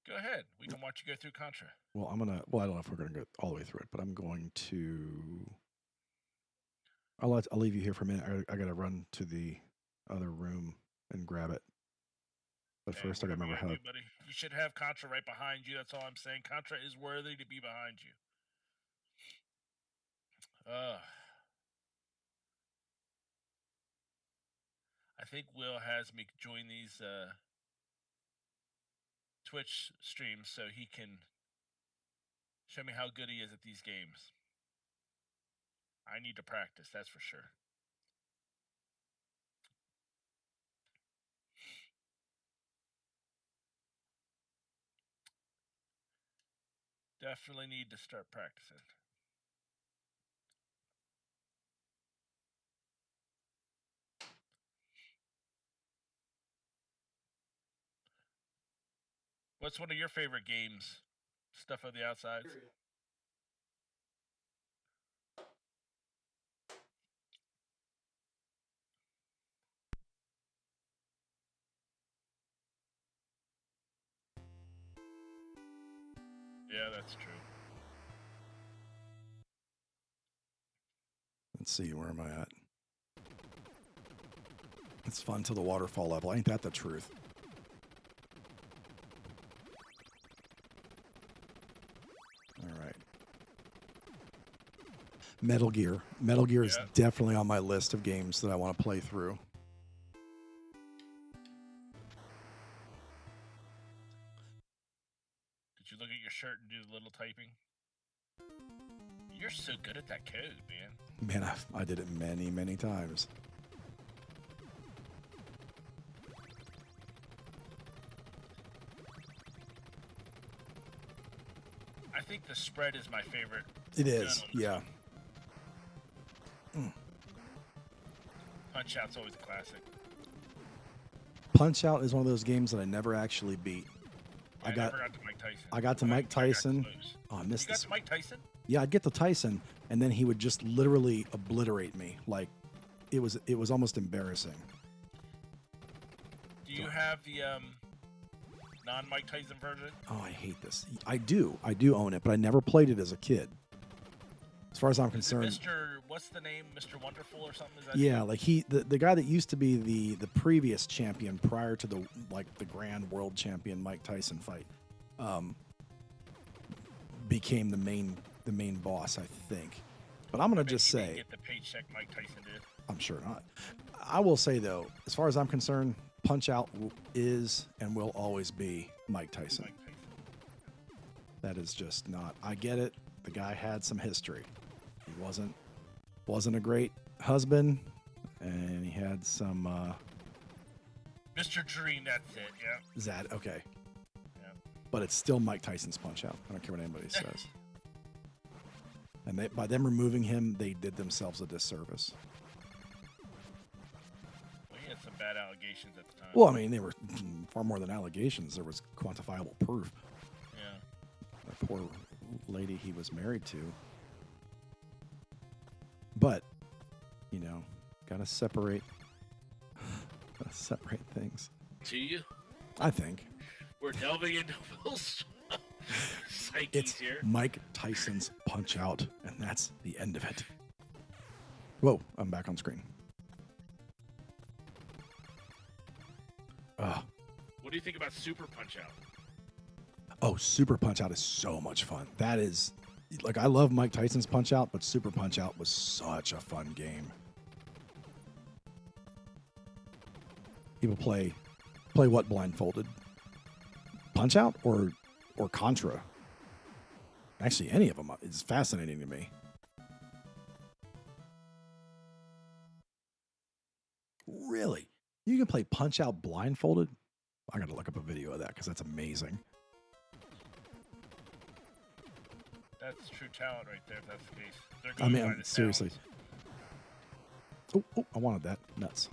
Go ahead. We can watch you go through Contra. Well, I'm gonna. Well, I don't know if we're gonna go all the way through it, but I'm going to. I'll leave you here for a minute. I gotta run to the other room and grab it. But Okay, first, I gotta whatever remember how. you do, buddy. You should have Contra right behind you. That's all I'm saying. Contra is worthy to be behind you. I think Will has me join these Twitch streams so he can show me how good he is at these games. I need to practice, that's for sure. Definitely need to start practicing. What's one of your favorite games? Stuff on the outsides? Yeah, that's true. Let's see, where am I at? It's fun to the waterfall level. Ain't that the truth? All right. Metal Gear. Metal Gear is Yeah. definitely on my list of games that I want to play through. Did you look at your shirt and do the little typing? You're so good at that code, man. Man, I did it many, many times. I think the spread is my favorite. It is, gun on this yeah. one. Punch Out's always a classic. Punch Out is one of those games that I never actually beat. I never got to Mike Tyson. I got to Well, Mike I got Tyson. close. Oh, I You missed got this. to Mike Tyson? Yeah, I'd get to Tyson, and then he would just literally obliterate me. Like, it was almost embarrassing. Do you have the non-Mike Tyson version? Oh, I hate this. I do own it, but I never played it as a kid. As far as I'm Is it concerned. Mr. What's the name? Mr. Wonderful or something? Is that Yeah, like the guy that used to be the previous champion prior to the grand world champion Mike Tyson fight, became the main boss, I think. But I'm gonna Bet just you didn't say, get the paycheck Mike Tyson did. I'm sure not. I will say though, as far as I'm concerned, Punch Out is and will always be Mike Tyson. Mike Tyson. That is just not. I get it. The guy had some history. He wasn't a great husband, and he had some. Mr. Dream, that's it. Yeah. Zad, okay. Yeah. But it's still Mike Tyson's Punch Out. I don't care what anybody says. And by them removing him, they did themselves a disservice. Well, he had some bad allegations at the time. Well, I mean, they were far more than allegations. There was quantifiable proof. Yeah. The poor lady he was married to. But, you know, gotta separate things. To you? I think. We're delving into Will's psyches It's here. Mike Tyson's Punch-Out, and that's the end of it. Whoa, I'm back on screen. What do you think about Super Punch-Out? Oh, Super Punch-Out is so much fun. That is, like, I love Mike Tyson's Punch-Out, but Super Punch-Out was such a fun game. People play what blindfolded? Punch-Out or Contra? Actually, any of them is fascinating to me. Really? You can play Punch-Out blindfolded? I gotta look up a video of that because that's amazing. That's true talent right there, if that's the case. They're I going by mean, the seriously. sounds. Oh, I wanted that. Nuts.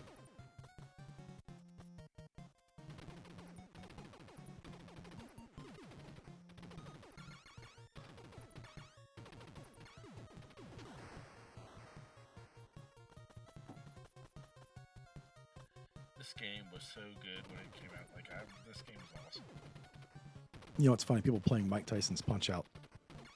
This game was so good when it came out. Like, this game was awesome. You know, it's funny. People playing Mike Tyson's Punch-Out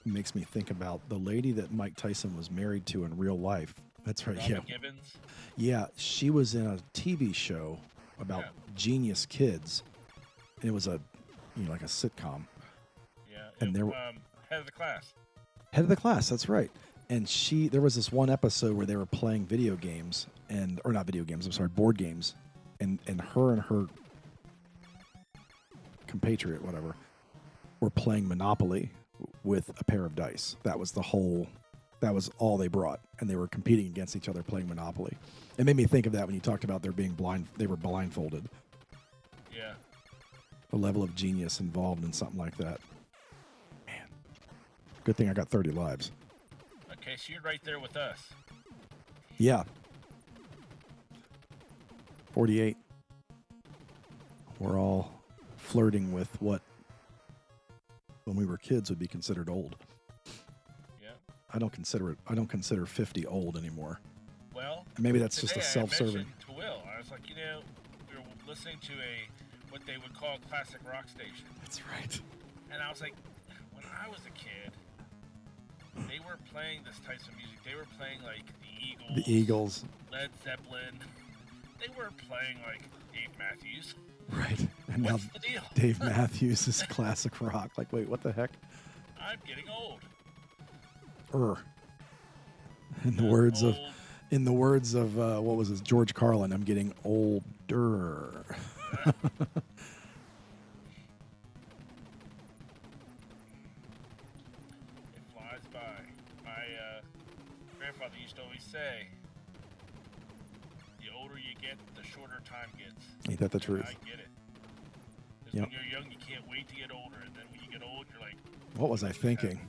makes me think about the lady that Mike Tyson was married to in real life. That's right. Robin Yeah. Gibbons. Yeah. She was in a TV show about genius kids. It was like a sitcom. Yeah. And there Head of the class. Head of the class. That's right. And there was this one episode where they were playing video games or not video games. I'm sorry, board games. And her compatriot, whatever, were playing Monopoly with a pair of dice. That was all they brought. And they were competing against each other playing Monopoly. It made me think of that when you talked about they were blindfolded. Yeah. The level of genius involved in something like that. Man. Good thing I got 30 lives. Okay, so you're right there with us. Yeah. 48. We're all flirting with what when we were kids would be considered old. Yeah. I don't consider 50 old anymore. Well, Maybe that's just today a self-serving. I mentioned to Will, I was like, we were listening to what they would call a classic rock station. That's right. And I was like, when I was a kid, they weren't playing this type of music. They were playing like the Eagles. Led Zeppelin. They weren't playing like Dave Matthews. Right. And What's now the deal? Dave Matthews is classic rock. Like, wait, what the heck? I'm getting old. In the words of what was his George Carlin, I'm getting older. It flies by. My grandfather used to always say, the older you get, the shorter time gets. Ain't that the And truth? I get it. Because Yep. when you're young, you can't wait to get older. And then when you get old, you're like, What was I thinking?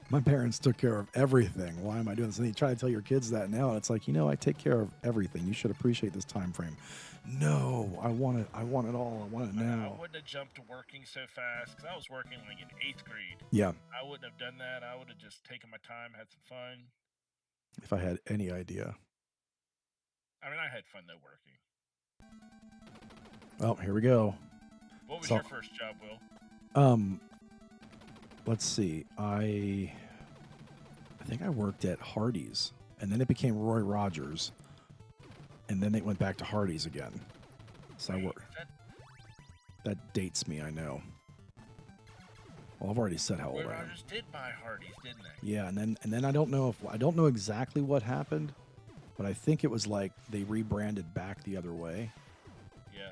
My parents took care of everything. Why am I doing this? And you try to tell your kids that now, and it's like, I take care of everything. You should appreciate this time frame. No, I want it. I want it all. I want it I now. wouldn't have jumped to working so fast because I was working like in 8th grade. Yeah, I wouldn't have done that. I would have just taken my time, had some fun. if I had any idea. I mean, I had fun though working. Oh, here we go. What was So- your first job, Will? Let's see. I think I worked at Hardee's, and then it became Roy Rogers, and then it went back to Hardee's again. So I Wait, worked. is that That dates me, I know. Well, I've already said how old Roy I am. Rogers did buy Hardee's, didn't they? Yeah, and then I don't know exactly what happened, but I think it was like they rebranded back the other way. Yeah.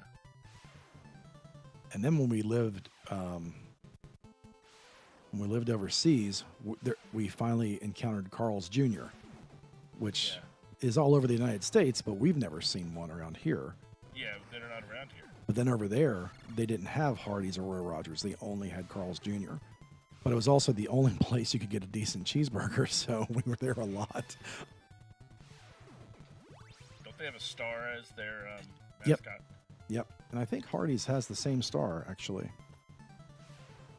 And then when we lived overseas, we finally encountered Carl's Jr., which Yeah. is all over the United States, but we've never seen one around here. Yeah, they're not around here. But then over there, they didn't have Hardee's or Roy Rogers. They only had Carl's Jr. But it was also the only place you could get a decent cheeseburger, so we were there a lot. Don't they have a star as their Yep. mascot? Yep. And I think Hardee's has the same star, actually.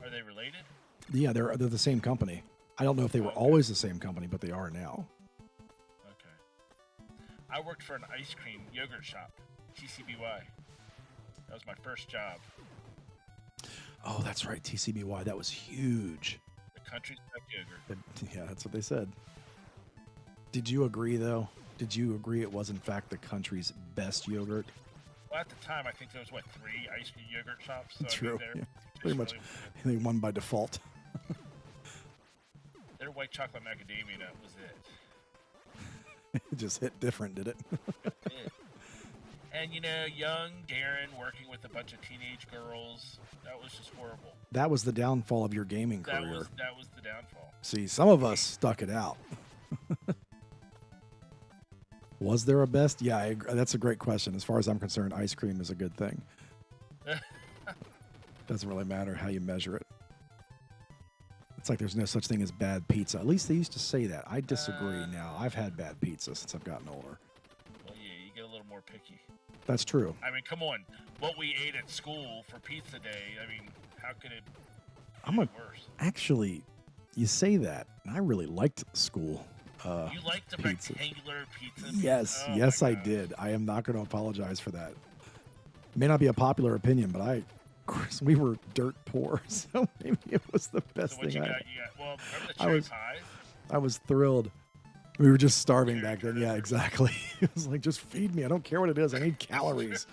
Are they related? Yeah, they're the same company. I don't know if they were Okay. always the same company, but they are now. Okay. I worked for an ice cream yogurt shop, TCBY. That was my first job. Oh, that's right. TCBY. That was huge. The country's best yogurt. Yeah, that's what they said. Did you agree, though? Did you agree it was, in fact, the country's best yogurt? Well, at the time, I think there was, 3 ice cream yogurt shops? So True. I mean, Yeah. they're Pretty much. really I think one by default. their white chocolate macadamia nut was it. It just hit different, did it? Yeah. And, young Darren working with a bunch of teenage girls, that was just horrible. That was the downfall of your gaming That career. was the downfall. See, some of us stuck it out. Was there a best? Yeah, I agree. That's a great question. As far as I'm concerned, ice cream is a good thing. Doesn't really matter how you measure it. It's like there's no such thing as bad pizza. At least they used to say that. I disagree now. I've had bad pizza since I've gotten older. Well, yeah, you get a little more picky. That's true. I mean, come on. What we ate at school for pizza day, I mean, how could it I'm be a worse? actually, you say that, and I really liked school. You like the pizza. rectangular pizza? Yes, Oh, yes, my I God. did. I am not going to apologize for that. May not be a popular opinion, but Chris, we were dirt poor, so maybe it was the best So what thing. you got? Well, remember the I cherry was- pies? I was thrilled. We were just starving Cherry back then. Yeah, turnovers. exactly. It was like, just feed me. I don't care what it is. I need calories.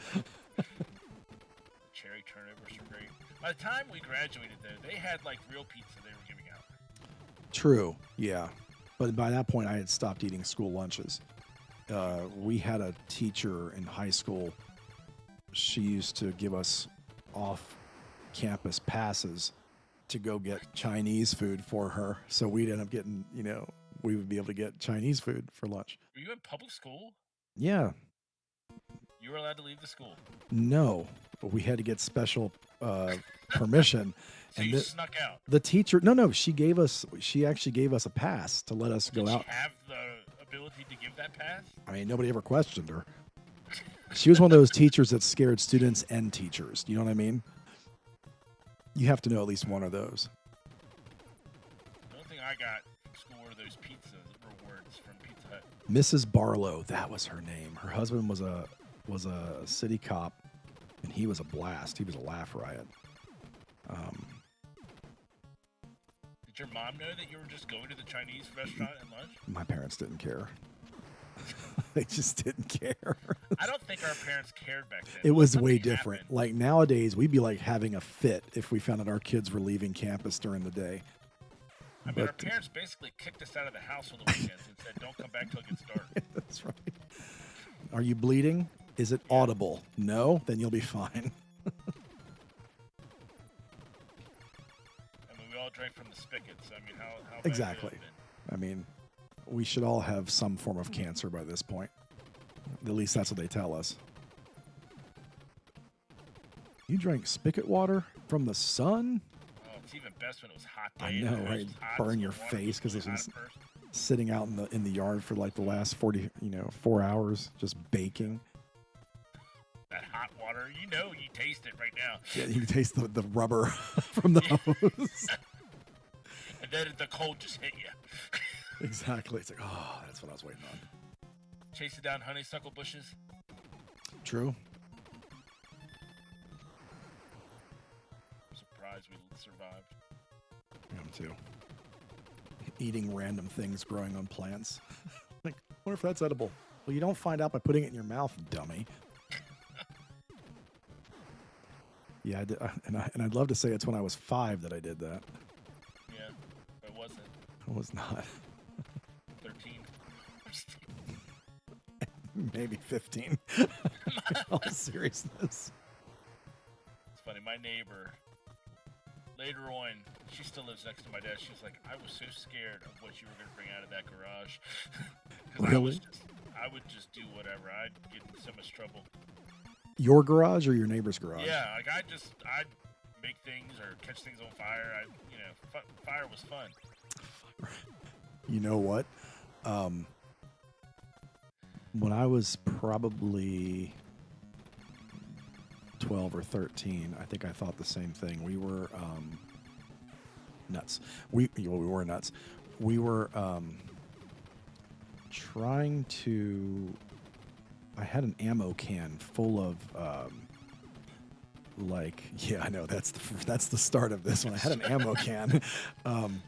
Cherry turnovers were great. By the time we graduated, though, they had real pizza they were giving out. True. Yeah. But by that point, I had stopped eating school lunches. We had a teacher in high school. She used to give us off-campus passes to go get Chinese food for her. So we'd end up getting, we would be able to get Chinese food for lunch. Were you in public school? Yeah. You were allowed to leave the school. No. But we had to get special permission. So And you the- snuck out. The teacher, no, she actually gave us a pass to let us go Did out. she have the ability to give that pass? I mean, nobody ever questioned her. She was one of those teachers that scared students and teachers. You know what I mean? You have to know at least one of those. The only thing I got from school were those pizza rewards from Pizza Hut. Mrs. Barlow, that was her name. Her husband was a city cop, and he was a blast. He was a laugh riot. Did your mom know that you were just going to the Chinese restaurant at lunch? My parents didn't care. They just didn't care. I don't think our parents cared back then. It was Something way different. happened. Like nowadays, we'd be like having a fit if we found out our kids were leaving campus during the day. I mean, our But- parents basically kicked us out of the house on the weekends and said, "Don't come back till it gets dark." That's right. Are you bleeding? Is it audible? No? Then you'll be fine. I mean, we all drank from the spigots. I mean, how bad Exactly. could it have I been? mean, we should all have some form of cancer by this point. At least that's what they tell us. You drank spigot water from the sun? Oh, it's even best when it was hot day. I and know, the house right? was hot, Burn so your the water face 'cause was it's hot at first. Sitting out in the yard for like the last 4 hours, just baking. That hot water, you taste it right now. Yeah, you can taste the rubber from the hose. And then the cold just hit you. Exactly. It's like, oh, that's what I was waiting on. Chasing down honeysuckle bushes. True. I'm surprised we survived. Me too. Eating random things growing on plants. Like, I wonder if that's edible. Well, you don't find out by putting it in your mouth, dummy. Yeah, I did, and I'd love to say it's when I was 5 that I did that. Yeah, but it wasn't. I was not. 13. Maybe 15. In all seriousness. It's funny, my neighbor, later on, she still lives next to my dad. She was like, I was so scared of what you were going to bring out of that garage. 'Cause Really? I would just do whatever. I'd get in so much trouble. Your garage or your neighbor's garage? Yeah, like I'd make things or catch things on fire. Fire was fun. You know what? When I was probably 12 or 13, I think I thought the same thing. We were nuts. We were nuts. We were trying to. I had an ammo can full of yeah, I know that's the start of this one. I had an ammo can, and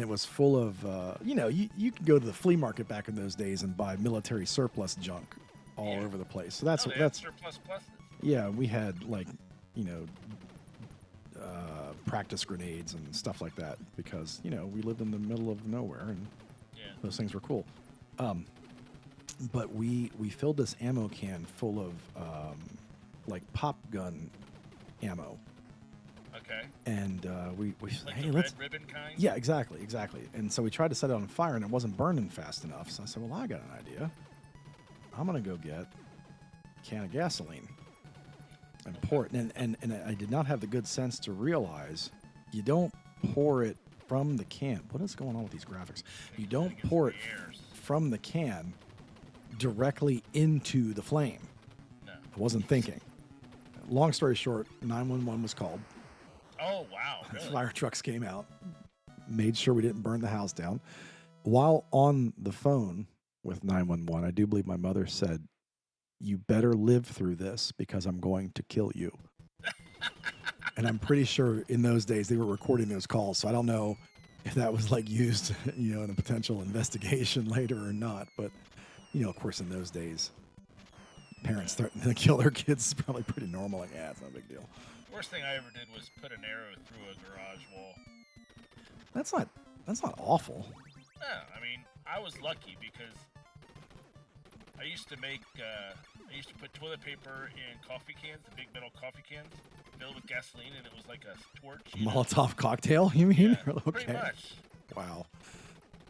it was full of you could go to the flea market back in those days and buy military surplus junk all Yeah. over the place. So Oh, they have that's surplus pluses. yeah, we had practice grenades and stuff like that because we lived in the middle of nowhere and Yeah. those things were cool. But we filled this ammo can full of like pop gun ammo, Okay. and we Like hey the let's red ribbon kind. yeah, exactly. And so we tried to set it on fire and it wasn't burning fast enough. So I said, well, I got an idea. I'm gonna go get a can of gasoline and pour it. And I did not have the good sense to realize you don't pour it from the can. What is going on with these graphics? You don't Against pour the it airs. from the can directly into the flame. No. I wasn't thinking. Long story short, 911 was called. Oh wow. Really? Fire trucks came out, made sure we didn't burn the house down. While on the phone with 911, I do believe my mother said, "You better live through this because I'm going to kill you." And I'm pretty sure in those days they were recording those calls, so I don't know if that was like used, in a potential investigation later or not. But of course, in those days, parents threatening to kill their kids is probably pretty normal. Like, yeah, it's not a big deal. Worst thing I ever did was put an arrow through a garage wall. That's not awful. No, I mean, I was lucky because I used to put toilet paper in coffee cans, the big metal coffee cans, filled with gasoline, and it was like a torch. Molotov cocktail, you mean? Yeah, Okay. pretty much. Wow.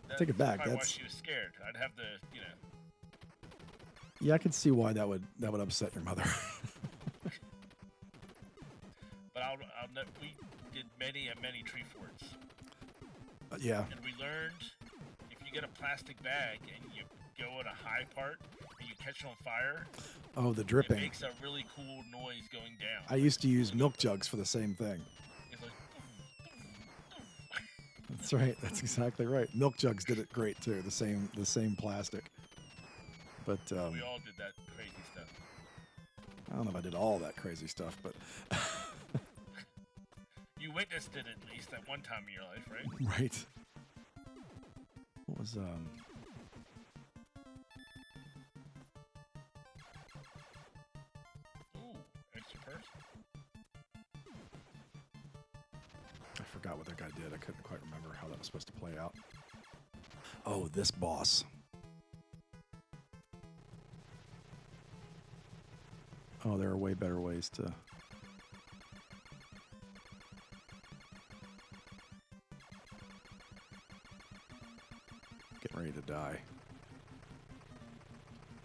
That's Take it back. probably why That's she was scared. I'd have the, yeah, I could see why that would upset your mother. But we did many tree forts, Yeah. and we learned if you get a plastic bag and you go in a high part and you catch it on fire, Oh, the it dripping. makes a really cool noise going down. I used to use milk jugs for the same thing. It's like, That's right. That's exactly right. Milk jugs did it great too. The same plastic. But we all did that crazy stuff. I don't know if I did all that crazy stuff, but You witnessed it at least at one time in your life, right? right. What was Ooh, extra purse. I forgot what that guy did. I couldn't quite remember how that was supposed to play out. Oh, this boss. Oh, there are way better ways to. Getting ready to die.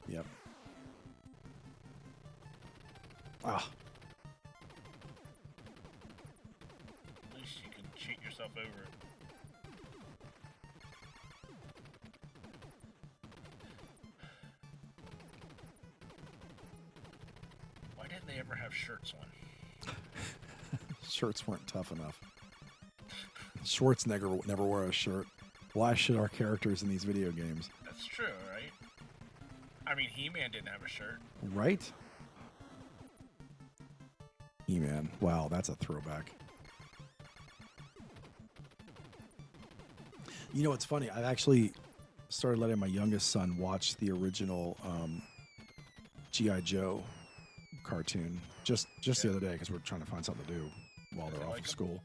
Yep. Ah. At least you can cheat yourself over it. Why didn't they ever have shirts on? Shirts weren't tough enough. Schwarzenegger never wore a shirt. Why should our characters in these video games? That's true, right? I mean, He-Man didn't have a shirt. Right? He-Man. Wow, that's a throwback. You know what's funny? I've actually started letting my youngest son watch the original G.I. Joe cartoon just the other day because we're trying to find something to do while Does they're he off like of 'em? school.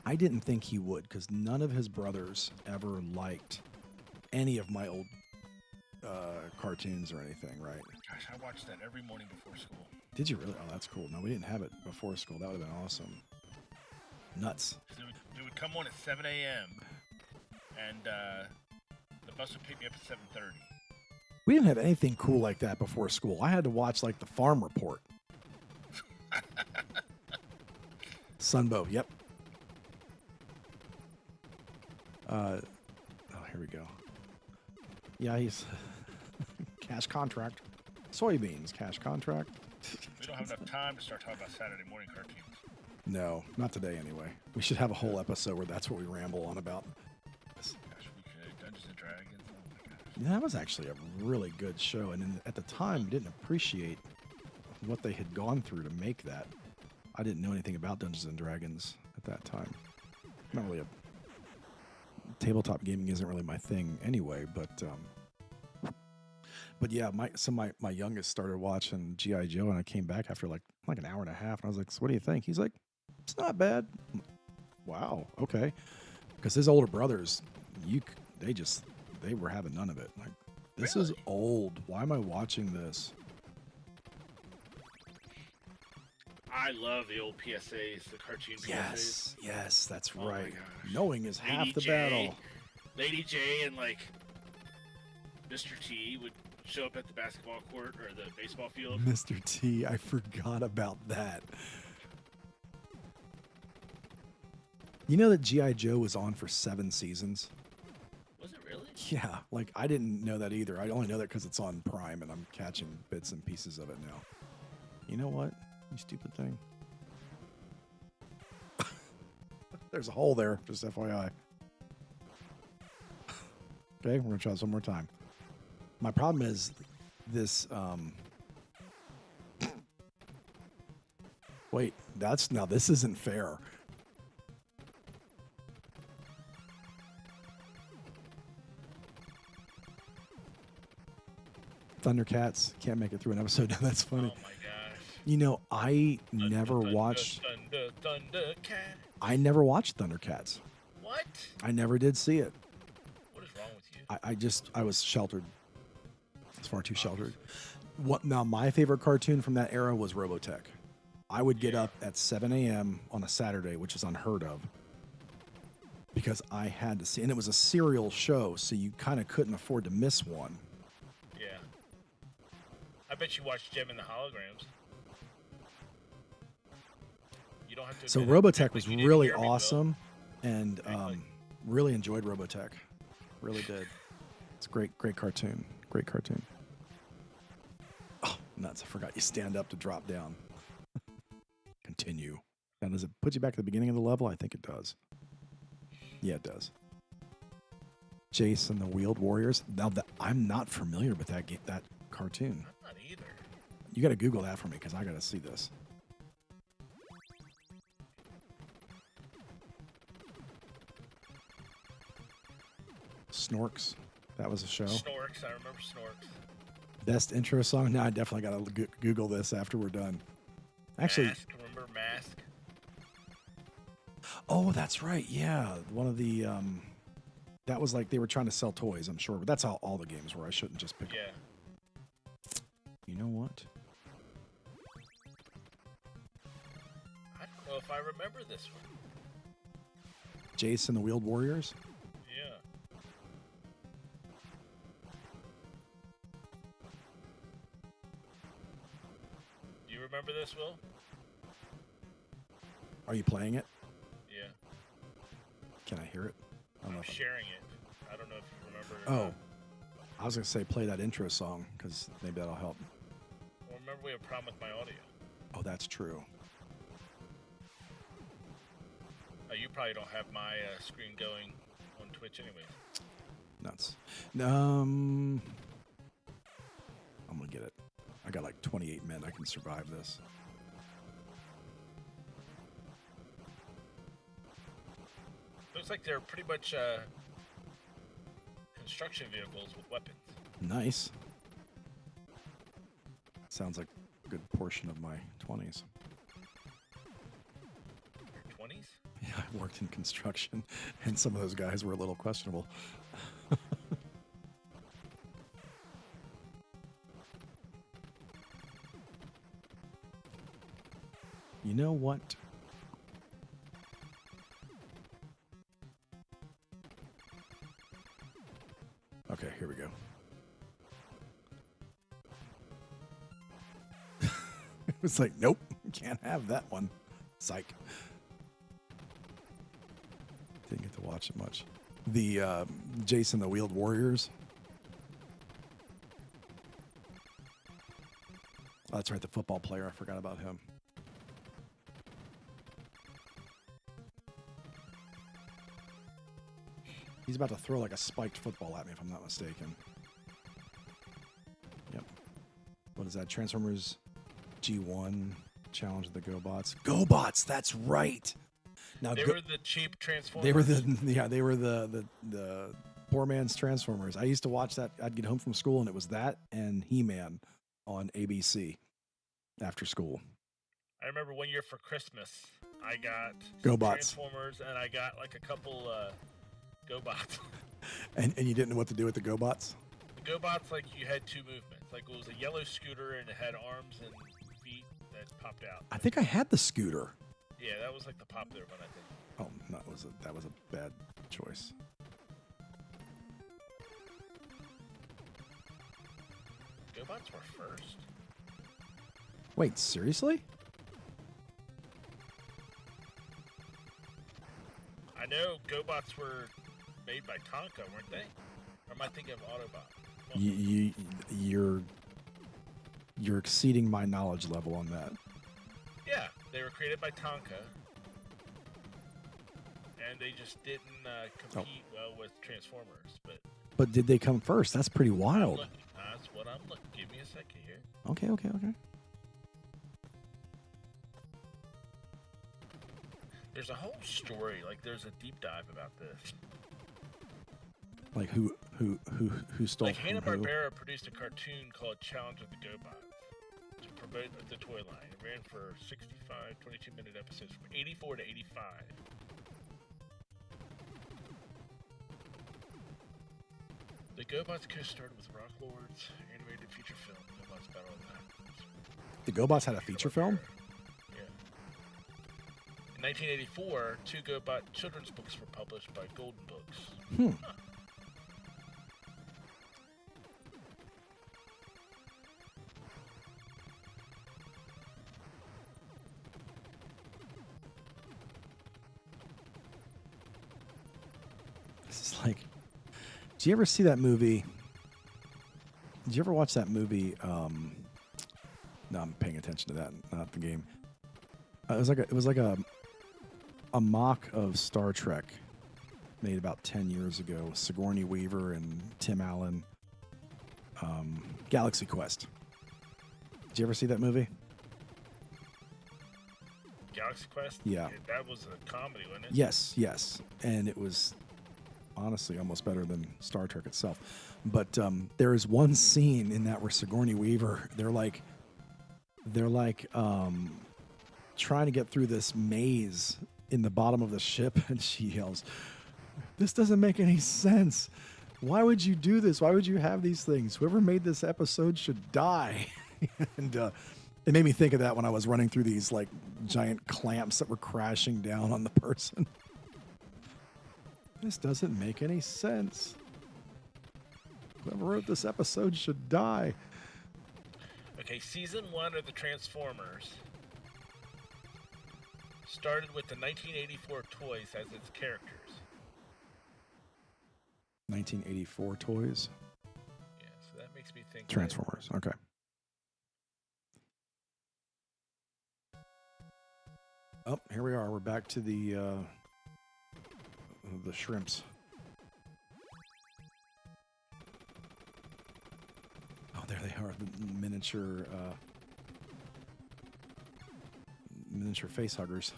I didn't think he would because none of his brothers ever liked any of my old cartoons or anything, right? Gosh, I watched that every morning before school. Did you really? Oh, that's cool. No, we didn't have it before school. That would have been awesome. Nuts. It would come on at 7 a.m. and the bus would pick me up at 7:30. We didn't have anything cool like that before school. I had to watch like the Farm Report. Sunbow, yep. Oh, here we go. Yeah, he's cash contract. Soybeans, cash contract. We don't have enough time to start talking about Saturday morning cartoons. No, not today anyway. We should have a whole episode where that's what we ramble on about. Gosh, we could. Dungeons and Dragons. Oh my gosh. That was actually a really good show, and at the time, we didn't appreciate what they had gone through to make that. I didn't know anything about Dungeons and Dragons at that time. Not really a tabletop gaming isn't really my thing anyway, but yeah, my youngest started watching G.I. Joe, and I came back after like an hour and a half, and I was like, so what do you think? He's like, it's not bad. I'm like, wow, okay. Because his older brothers, they were having none of it. Like, this is Really? old. Why am I watching this? I love the old PSAs, the cartoon PSAs. Yes, that's Oh my right. gosh. Knowing is half Lady the J, battle. Lady J and like Mr. T would show up at the basketball court or the baseball field. Mr. T, I forgot about that. You know that G.I. Joe was on for 7 seasons? Was it really? Yeah, like I didn't know that either. I only know that because it's on Prime and I'm catching bits and pieces of it now. You know what? You stupid thing. There's a hole there, just FYI. Okay, we're gonna try this one more time. My problem is this. Wait, this isn't fair. Thundercats can't make it through an episode. That's funny. Oh my gosh. You know, I never watched Thundercats. What? I never did see it. What is wrong with you? I was sheltered. I was far too sheltered. Now, my favorite cartoon from that era was Robotech. I would get up at 7 a.m. on a Saturday, which is unheard of, because I had to see, and it was a serial show, so you kind of couldn't afford to miss one. Yeah. I bet you watched Gem and the Holograms. You don't have to. So admit it. Robotech Act was like you didn't really hear me, Bill. awesome, and like- really enjoyed Robotech. Really did. It's a great cartoon. Great cartoon. Oh, nuts. I forgot you stand up to drop down. Continue. Now, does it put you back at the beginning of the level? I think it does. Yeah, it does. Jason the Wheeled Warriors. Now, I'm not familiar with that cartoon. I'm not either. You got to Google that for me because I got to see this. Snorks. That was a show. Snorks. I remember Snorks. Best intro song? No, I definitely got to Google this after we're done. Actually, Mask. Remember Mask? oh, that's right. Yeah. One of the, that was like they were trying to sell toys, I'm sure. But that's how all the games were. I shouldn't just pick. Yeah. You know what? I don't know if I remember this one. Jason the Wheeled Warriors? Yeah. Do you remember this, Will? Are you playing it? Yeah. Can I hear it? I don't know I'm if I- sharing it. I don't know if you remember it. or Oh, not. I was going to say play that intro song because maybe that'll help. Well, remember we have a problem with my audio. Oh, that's true. You probably don't have my screen going on Twitch anyway. Nuts. I'm going to get it. I got like 28 men. I can survive this. Looks like they're pretty much construction vehicles with weapons. Nice. Sounds like a good portion of my 20s. Your 20s? Yeah, I worked in construction, and some of those guys were a little questionable. You know what? Okay, here we go. It was like, nope, can't have that one. Psych. Didn't get to watch it much. The Jason the Wheeled Warriors. Oh, that's right, the football player. I forgot about him. He's about to throw like a spiked football at me, if I'm not mistaken. Yep. What is that? Transformers G1. Challenge of the GoBots. GoBots, that's right. Now They were the cheap Transformers. they were the poor man's Transformers. I used to watch that. I'd get home from school and it was that and He-Man on ABC after school. I remember one year for Christmas, I got GoBots. Transformers, and I got like a couple GoBots. And you didn't know what to do with the GoBots? The GoBots, like you had two movements. Like it was a yellow scooter, and it had arms and feet that popped out. I think I had the scooter. Yeah, that was like the popular one, I think. Oh, no, that was a bad choice. GoBots were first. Wait, seriously? I know GoBots were made by Tonka, weren't they? Or am I thinking of Autobot? Well, You're exceeding my knowledge level on that. yeah, they were created by Tonka, and they just didn't compete well with Transformers. But did they come first? That's pretty wild. That's what I'm looking. Give me a second here. Okay. There's a whole story. Like there's a deep dive about this. Like who stole Like from who? Hanna-Barbera produced a cartoon called Challenge of the GoBots to promote the toy line. It ran for 65 22-minute episodes from 84 to 85. The GoBots co-starred with Rock Lord's animated feature film, GoBots Battle of the Heroes. The GoBots had a feature film? Yeah. In 1984, two GoBot children's books were published by Golden Books. Huh. This is like, did you ever see that movie? Did you ever watch that movie? No, I'm paying attention to that, not the game. It was like a mock of Star Trek made about 10 years ago with Sigourney Weaver and Tim Allen. Galaxy Quest. Did you ever see that movie? Galaxy Quest? Yeah. That was a comedy, wasn't it? Yes. And it was honestly almost better than Star Trek itself. But there is one scene in that where Sigourney Weaver, they're like trying to get through this maze in the bottom of the ship, and she yells, "This doesn't make any sense. Why would you do this? Why would you have these things? Whoever made this episode should die." And it made me think of that when I was running through these like giant clamps that were crashing down on the person. This doesn't make any sense. Whoever wrote this episode should die. Okay, season 1 of the Transformers started with the 1984 toys as its characters. 1984 toys. Yeah, so that makes me think Transformers. Okay. Oh, here we are. We're back to the shrimps. Oh, there they are. The miniature face huggers.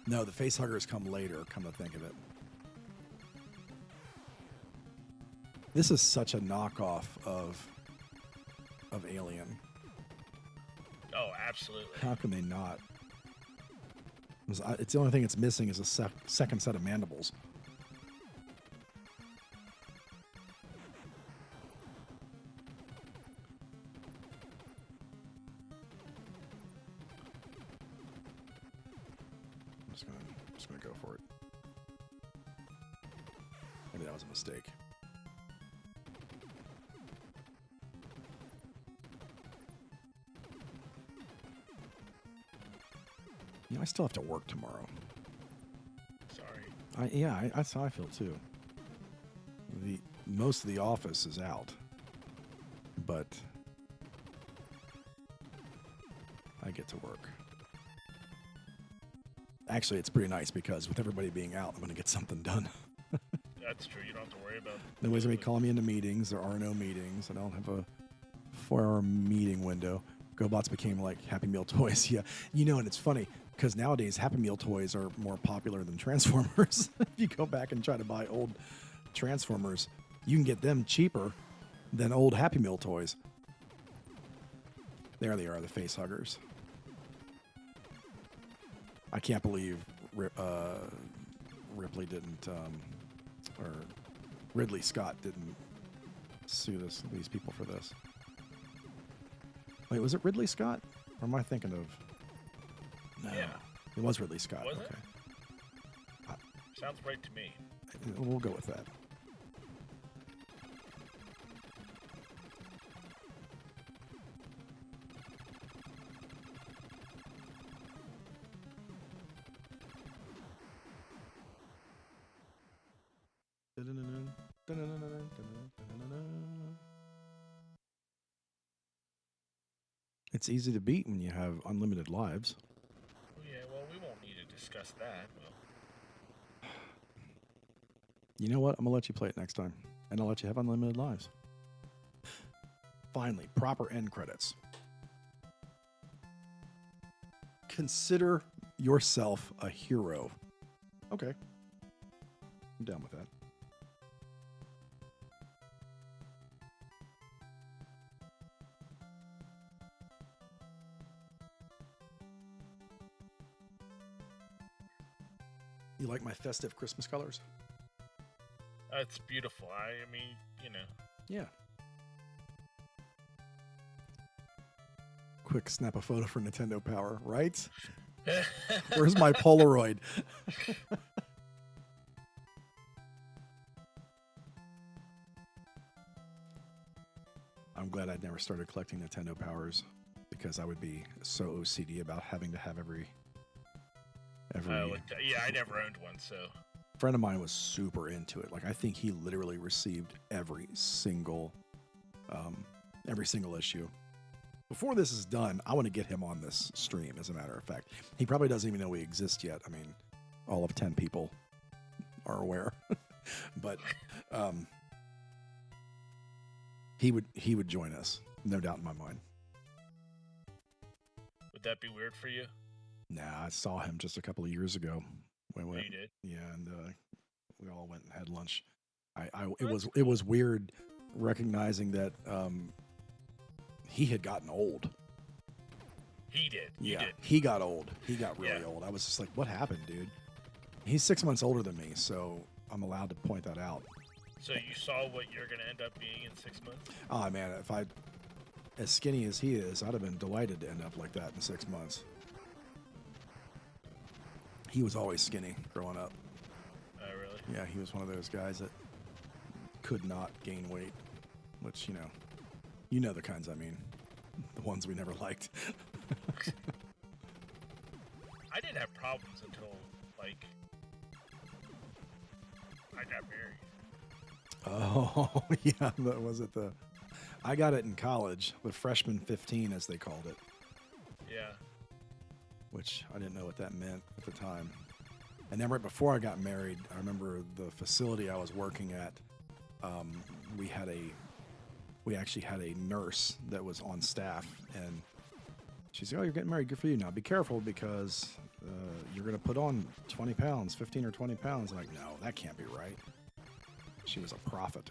No, the face huggers come later, come to think of it. This is such a knockoff of Alien. Oh, absolutely. How can they not? It's the only thing it's missing is a second set of mandibles. I'm just gonna go for it. Maybe that was a mistake. You know, I still have to work tomorrow. Sorry. That's how I feel too. Most of the office is out, but I get to work. Actually, it's pretty nice because with everybody being out, I'm going to get something done. That's true. You don't have to worry about Nobody's going to be calling me into meetings. There are no meetings. I don't have a 24-hour meeting window. GoBots became like Happy Meal toys. Yeah, and it's funny because nowadays Happy Meal toys are more popular than Transformers. If you go back and try to buy old Transformers, you can get them cheaper than old Happy Meal toys. There they are, the face huggers. I can't believe Ripley didn't, or Ridley Scott didn't sue these people for this. Wait, was it Ridley Scott? Or am I thinking of... No. Yeah. It was Ridley Scott. Was okay. it? Sounds right to me. We'll go with that. It's easy to beat when you have unlimited lives. Yeah, well, we won't need to discuss that. Well, You know what? I'm going to let you play it next time. And I'll let you have unlimited lives. Finally, proper end credits. Consider yourself a hero. Okay. I'm down with that. You like my festive Christmas colors? it's beautiful. I mean, Yeah. Quick snap a photo for Nintendo Power, right? Where's my Polaroid? I'm glad I'd never started collecting Nintendo Powers because I would be so OCD about having to have every yeah, I never owned one, so. friend of mine was super into it. Like, I think he literally received every single issue. Before this is done, I want to get him on this stream, as a matter of fact. He probably doesn't even know we exist yet. I mean, all of 10 people are aware. But he would join us, no doubt in my mind. Would that be weird for you? Nah, I saw him just a couple of years ago. You did? Yeah, and we all went and had lunch. It was weird recognizing that he had gotten old. He did. Yeah, You did. he got old. He got really old. I was just like, what happened, dude? He's 6 months older than me, so I'm allowed to point that out. So you saw what you're going to end up being in 6 months? Oh, man, if I, as skinny as he is, I'd have been delighted to end up like that in 6 months. He was always skinny growing up. Oh, really? Yeah, he was one of those guys that could not gain weight, which, you know the kinds I mean. The ones we never liked. I didn't have problems until, like, I got married. Oh, yeah, that was it. I got it in college, the freshman 15, as they called it. Yeah. Which I didn't know what that meant at the time. And then right before I got married, I remember the facility I was working at, we actually had a nurse that was on staff, and she said, "Oh, you're getting married, good for you. Now be careful because you're going to put on 20 pounds, 15 or 20 pounds. I'm like, no, that can't be right. She was a prophet.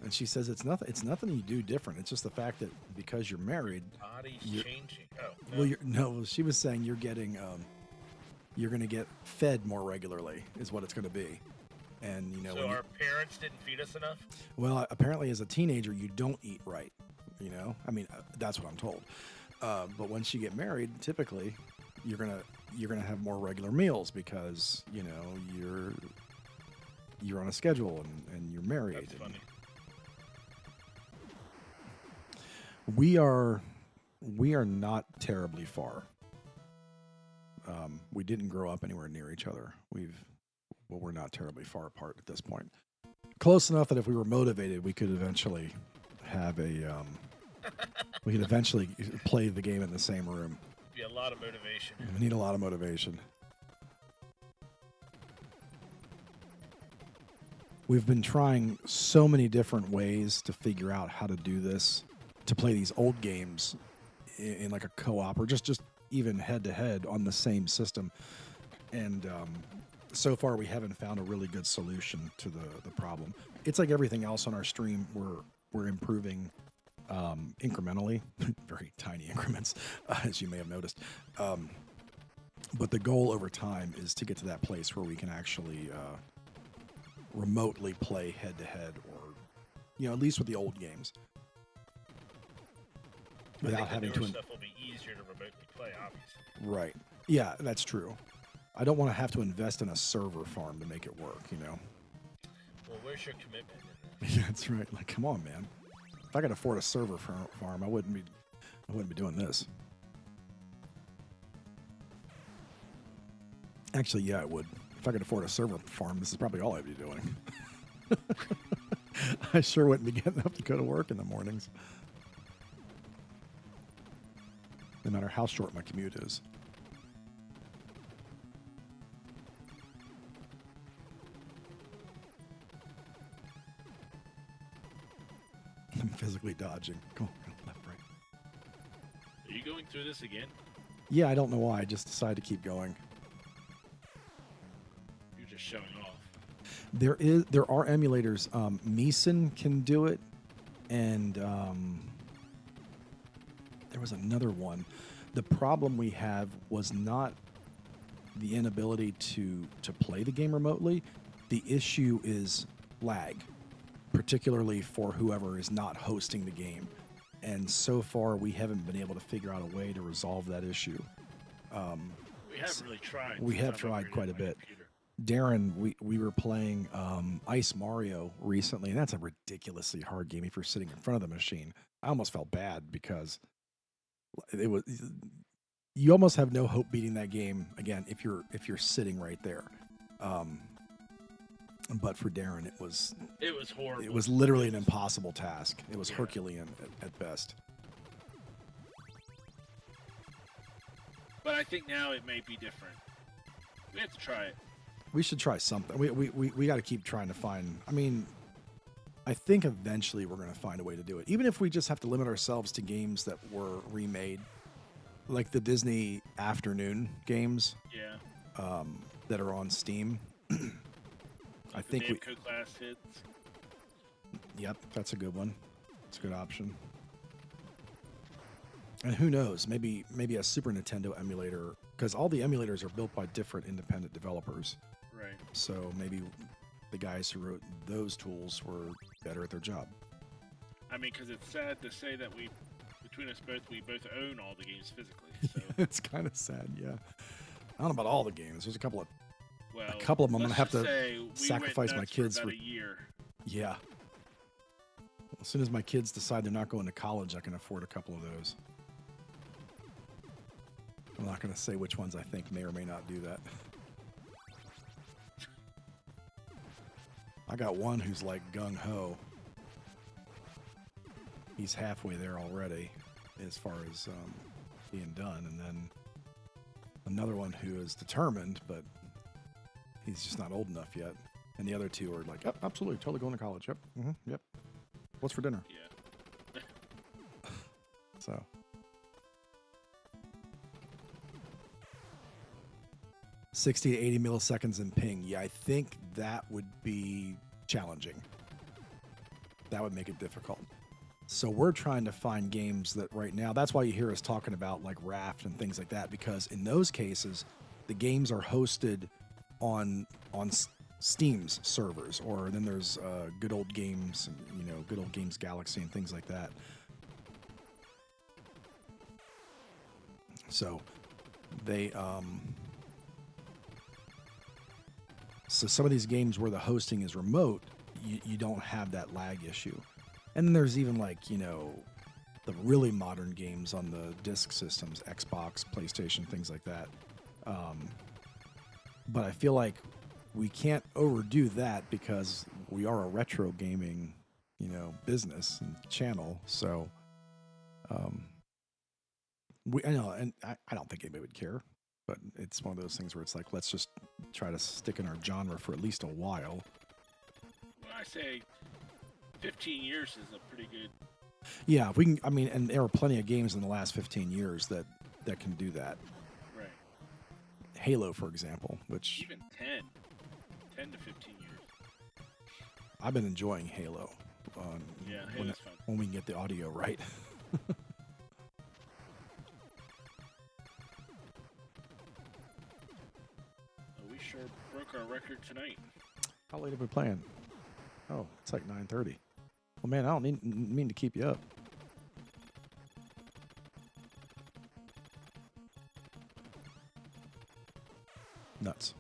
And she says it's nothing you do different. It's just the fact that because you're married, Body's changing. Oh, no. Well, she was saying you're getting, you're going to get fed more regularly is what it's going to be. And, So our parents didn't feed us enough? Well, apparently as a teenager, you don't eat right, I mean, that's what I'm told. But once you get married, typically you're going to have more regular meals because, you're on a schedule and you're married. That's funny. We are not terribly far. We didn't grow up anywhere near each other. We're not terribly far apart at this point. Close enough that if we were motivated, we could eventually have we could eventually play the game in the same room. Be a lot of motivation. We need a lot of motivation. we've been trying so many different ways to figure out how to do this, to play these old games in like a co-op or just even head-to-head on the same system. And so far, we haven't found a really good solution to the problem. It's like everything else on our stream. We're improving incrementally, very tiny increments, as you may have noticed. But the goal over time is to get to that place where we can actually remotely play head-to-head, or at least with the old games, without having to. Stuff will be easier to remotely play, obviously. Right. Yeah, that's true. I don't want to have to invest in a server farm to make it work, Well, where's your commitment in this? Yeah, that's right. Like, come on, man. If I could afford a server farm, I wouldn't be doing this. Actually, yeah, I would. If I could afford a server farm, this is probably all I'd be doing. I sure wouldn't be getting up to go to work in the mornings. No matter how short my commute is. I'm physically dodging. Go left, right. Are you going through this again? Yeah, I don't know why. I just decided to keep going. You're just showing off. There are emulators. Meeson can do it, and there was another one. The problem we have was not the inability to play the game remotely. The issue is lag, particularly for whoever is not hosting the game. And so far, we haven't been able to figure out a way to resolve that issue. We haven't really tried. We have tried quite a bit. Darren, we were playing Ice Mario recently, and that's a ridiculously hard game if you're sitting in front of the machine. I almost felt bad because you almost have no hope beating that game again if you're sitting right there. But for Darren, it was horrible. It was literally an impossible task. It was Herculean at best. But I think now it may be different. We have to try it. We should try something. We got to keep trying to find. I mean, I think eventually we're going to find a way to do it. Even if we just have to limit ourselves to games that were remade, like the Disney Afternoon games. Yeah. That are on Steam. I think we. Class hits. Yep, that's a good one. It's a good option. And who knows? Maybe a Super Nintendo emulator, because all the emulators are built by different independent developers. Right. So maybe the guys who wrote those tools were better at their job. I mean, because it's sad to say that between us both, we both own all the games physically. So. It's kind of sad, yeah. I don't know about all the games. There's a couple of them I'm gonna have to sacrifice my kids for about a year. Yeah. As soon as my kids decide they're not going to college, I can afford a couple of those. I'm not going to say which ones I think may or may not do that. I got one who's like gung-ho. He's halfway there already as far as being done. And then another one who is determined, but he's just not old enough yet. And the other two are like, yep, absolutely, totally going to college. Yep, yep. What's for dinner? Yeah. So. $60 to 80 milliseconds in ping. Yeah, I think that would be challenging. That would make it difficult. So we're trying to find games that right now, that's why you hear us talking about like Raft and things like that, because in those cases, the games are hosted on Steam's servers, or then there's Good Old Games, Good Old Games Galaxy and things like that. So they so some of these games where the hosting is remote, you don't have that lag issue. And then there's even like, the really modern games on the disk systems, Xbox, PlayStation, things like that. But I feel like we can't overdo that because we are a retro gaming, business and channel. So, I know, and I don't think anybody would care, but it's one of those things where it's like, let's just try to stick in our genre for at least a while. say 15 years is a pretty good. Yeah, if we can. I mean, and there are plenty of games in the last 15 years that can do that. Right. Halo, for example, which Even 10 to 15 years. I've been enjoying Halo. Yeah, when, Halo's fun. when we can get the audio right. Well, we sure broke our record tonight. How late have we playing? Oh, it's like 9:30. Well, man, I don't mean to keep you up. Nuts.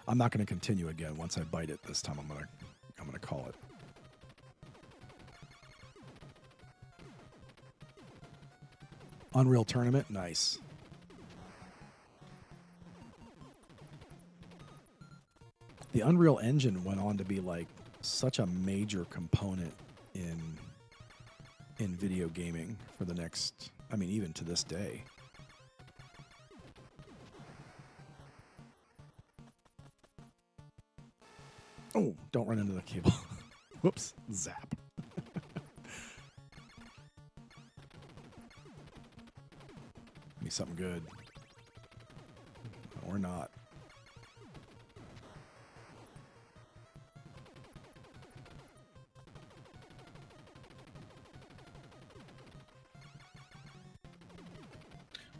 I'm not going to continue again. Once I bite it this time, I'm gonna call it. Unreal Tournament, nice. The Unreal Engine went on to be like such a major component in video gaming for the next, I mean, even to this day. Oh, don't run into the cable. Whoops, zap. Give me something good. Or not.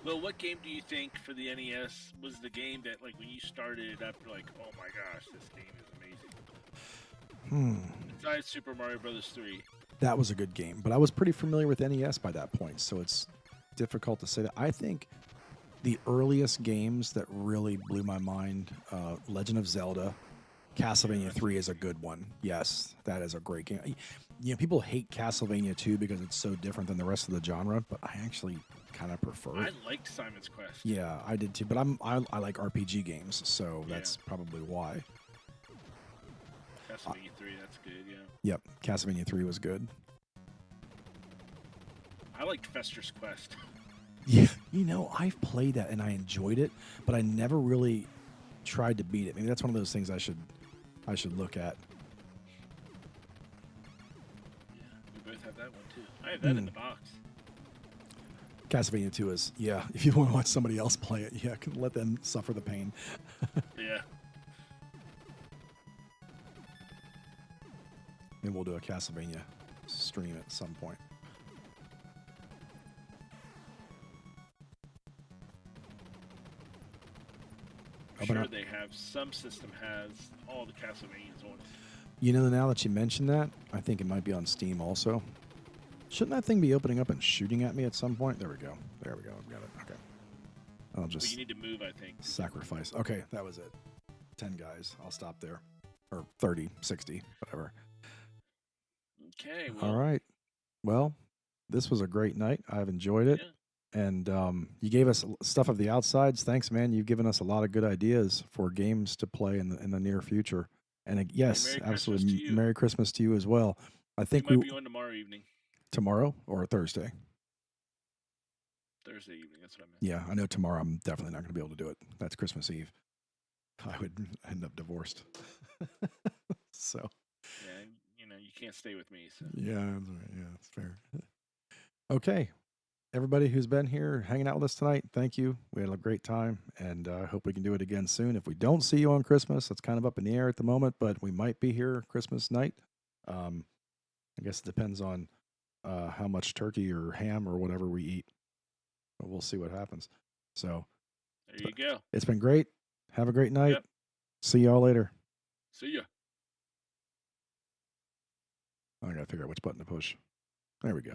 Well, what game do you think for the NES was the game that, like, when you started it up, you're like, oh my gosh, this game is amazing? Besides Super Mario Brothers 3. That was a good game, but I was pretty familiar with NES by that point, so it's difficult to say that. I think the earliest games that really blew my mind, Legend of Zelda, Castlevania 3 is a good one. Yes, that is a great game. You know, people hate Castlevania 2 because it's so different than the rest of the genre, but I actually kind of prefer I it. liked Simon's Quest. Yeah, I did too, but I like RPG games, so that's probably why. Castlevania 3, that's good, yeah. Yep, Castlevania 3 was good. I liked Fester's Quest. Yeah, you know, I've played that and I enjoyed it, but I never really tried to beat it. Maybe that's one of those things I should look at. Yeah, we both have that one too. I have that in the box. Castlevania 2 is, yeah, if you want to watch somebody else play it, yeah, let them suffer the pain. Yeah. And we'll do a Castlevania stream at some point. I'm sure they have, some system has all the Castlevanias on it. You know, now that you mention that, I think it might be on Steam also. Shouldn't that thing be opening up and shooting at me at some point? There we go. There we go. I've got it. Okay. I'll But just you need to move, I think. sacrifice. Okay, that was it. 10 guys. I'll stop there. Or 30, 60, whatever. Okay. Well, All right. Well, this was a great night. I've enjoyed it. Yeah. And you gave us stuff of the outsides. Thanks, man. You've given us a lot of good ideas for games to play in the near future. And yes, Merry Christmas absolutely. to you. Merry Christmas to you as well. I think we might be on tomorrow evening. Tomorrow or Thursday. Thursday evening. That's what I meant. Yeah, I know tomorrow I'm definitely not going to be able to do it. That's Christmas Eve. I would end up divorced. So. Yeah, you know, you can't stay with me. So. Yeah, that's right. Yeah, that's fair. Okay. Everybody who's been here hanging out with us tonight, thank you. We had a great time, and I hope we can do it again soon. If we don't see you on Christmas, it's kind of up in the air at the moment, but we might be here Christmas night. I guess it depends on how much turkey or ham or whatever we eat. But we'll see what happens. So There you go. it's been great. Have a great night. Yep. See y'all later. See ya. I got to figure out which button to push. There we go.